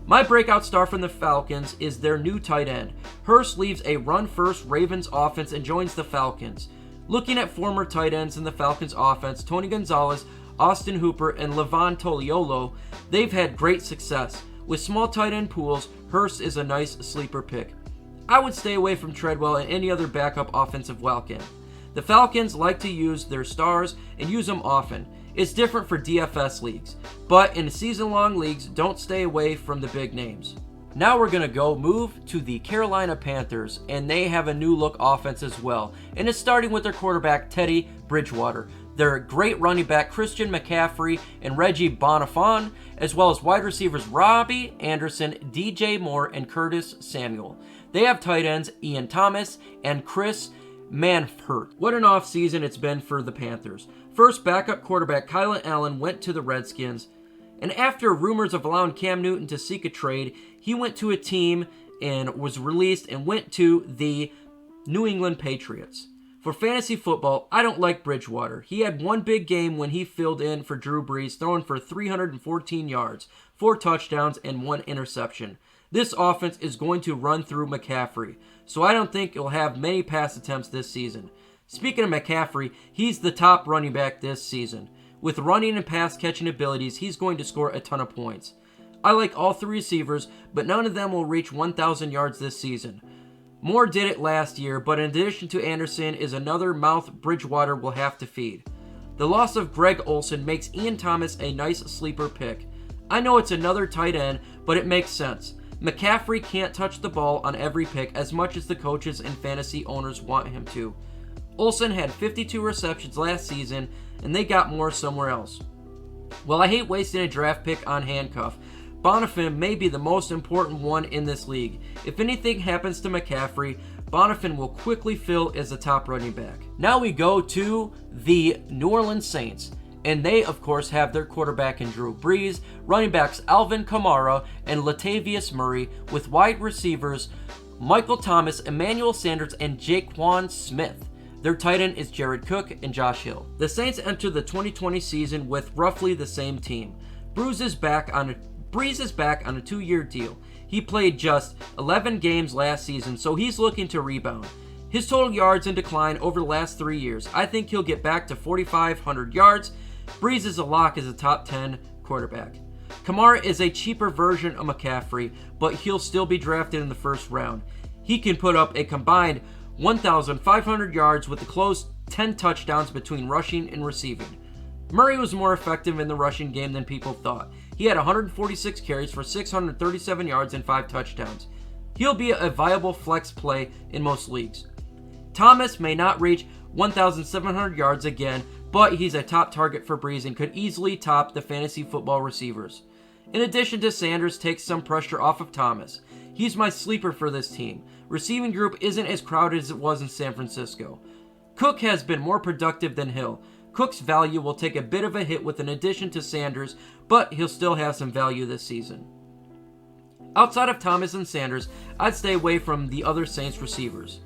S4: My breakout star from the Falcons is their new tight end. Hurst leaves a run-first Ravens offense and joins the Falcons. Looking at former tight ends in the Falcons offense, Tony Gonzalez, Austin Hooper, and Levon Toliolo, they've had great success. With small tight end pools, Hurst is a nice sleeper pick. I would stay away from Treadwell and any other backup offensive wildcat. The Falcons like to use their stars and use them often. It's different for DFS leagues, but in season-long leagues, don't stay away from the big names. Now we're going to move to the Carolina Panthers, and they have a new look offense as well, and it's starting with their quarterback Teddy Bridgewater, their great running back Christian McCaffrey and Reggie Bonifant, as well as wide receivers Robbie Anderson, DJ Moore, and Curtis Samuel. They have tight ends Ian Thomas and Chris Manfert. What an offseason it's been for the Panthers. First, backup quarterback Kylan Allen went to the Redskins, and after rumors of allowing Cam Newton to seek a trade, he went to a team and was released and went to the New England Patriots. For fantasy football, I don't like Bridgewater. He had one big game when he filled in for Drew Brees, throwing for 314 yards, 4 touchdowns, and 1 interception. This offense is going to run through McCaffrey, so I don't think it'll have many pass attempts this season. Speaking of McCaffrey, he's the top running back this season. With running and pass catching abilities, he's going to score a ton of points. I like all 3 receivers, but none of them will reach 1,000 yards this season. Moore did it last year, but in addition to Anderson is another mouth Bridgewater will have to feed. The loss of Greg Olsen makes Ian Thomas a nice sleeper pick. I know it's another tight end, but it makes sense. McCaffrey can't touch the ball on every pick as much as the coaches and fantasy owners want him to. Olsen had 52 receptions last season, and they got more somewhere else. Well, I hate wasting a draft pick on handcuff. Bonifant may be the most important one in this league. If anything happens to McCaffrey, Bonifant will quickly fill as the top running back. Now we go to the New Orleans Saints, and they, of course, have their quarterback in Drew Brees, running backs Alvin Kamara and Latavius Murray, with wide receivers Michael Thomas, Emmanuel Sanders, and Jaquan Smith. Their tight end is Jared Cook and Josh Hill. The Saints enter the 2020 season with roughly the same team. Brees is back on a 2-year deal. He played just 11 games last season, so he's looking to rebound. His total yards in decline over the last 3 years. I think he'll get back to 4,500 yards. Brees is a lock as a top 10 quarterback. Kamara is a cheaper version of McCaffrey, but he'll still be drafted in the first round. He can put up a combined 1,500 yards with a close 10 touchdowns between rushing and receiving. Murray was more effective in the rushing game than people thought. He had 146 carries for 637 yards and 5 touchdowns. He'll be a viable flex play in most leagues. Thomas may not reach 1,700 yards again, but he's a top target for Brees and could easily top the fantasy football receivers. In addition to Sanders takes some pressure off of Thomas. He's my sleeper for this team. Receiving group isn't as crowded as it was in San Francisco. Cook has been more productive than Hill. Cook's value will take a bit of a hit with an addition to Sanders, but he'll still have some value this season. Outside of Thomas and Sanders, I'd stay away from the other Saints receivers.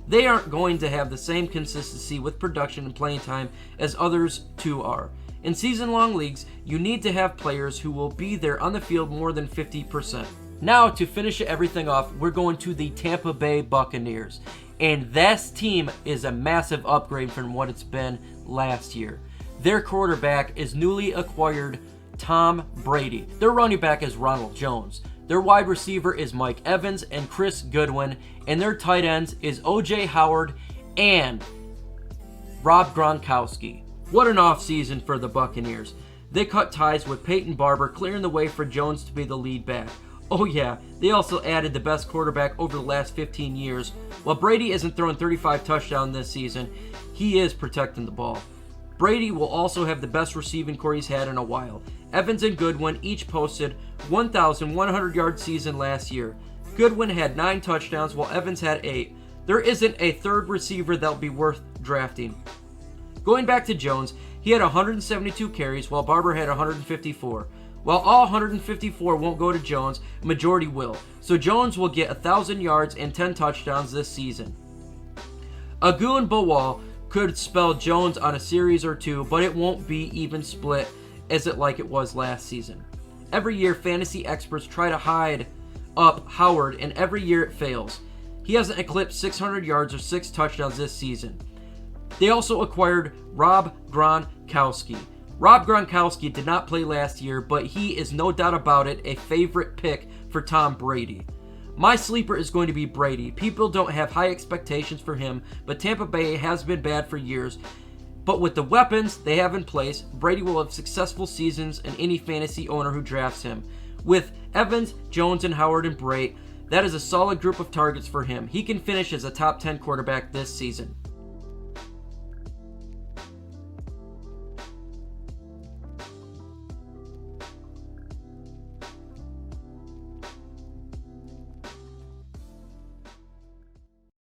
S4: They aren't going to have the same consistency with production and playing time as others too are. In season-long leagues, you need to have players who will be there on the field more than 50%. Now, to finish everything off, we're going to the Tampa Bay Buccaneers. And this team is a massive upgrade from what it's been last year. Their quarterback is newly acquired Tom Brady. Their running back is Ronald Jones. Their wide receiver is Mike Evans and Chris Goodwin. And their tight ends is O.J. Howard and Rob Gronkowski. What an offseason for the Buccaneers. They cut ties with Peyton Barber, clearing the way for Jones to be the lead back. Oh yeah, they also added the best quarterback over the last 15 years. While Brady isn't throwing 35 touchdowns this season, he is protecting the ball. Brady will also have the best receiving core he's had in a while. Evans and Goodwin each posted 1,100-yard season last year. Goodwin had 9 touchdowns while Evans had 8. There isn't a third receiver that'll be worth drafting. Going back to Jones, he had 172 carries while Barber had 154. While all 154 won't go to Jones, majority will. So Jones will get 1,000 yards and 10 touchdowns this season. Agu and Bawal could spell Jones on a series or two, but it won't be even split as it like it was last season. Every year, fantasy experts try to hide up Howard, and every year it fails. He hasn't eclipsed 600 yards or 6 touchdowns this season. They also acquired Rob Gronkowski. Rob Gronkowski did not play last year, but he is no doubt about it a favorite pick for Tom Brady. My sleeper is going to be Brady. People don't have high expectations for him, but Tampa Bay has been bad for years. But with the weapons they have in place, Brady will have successful seasons in any fantasy owner who drafts him. With Evans, Jones, and Howard and Brait, that is a solid group of targets for him. He can finish as a top 10 quarterback this season.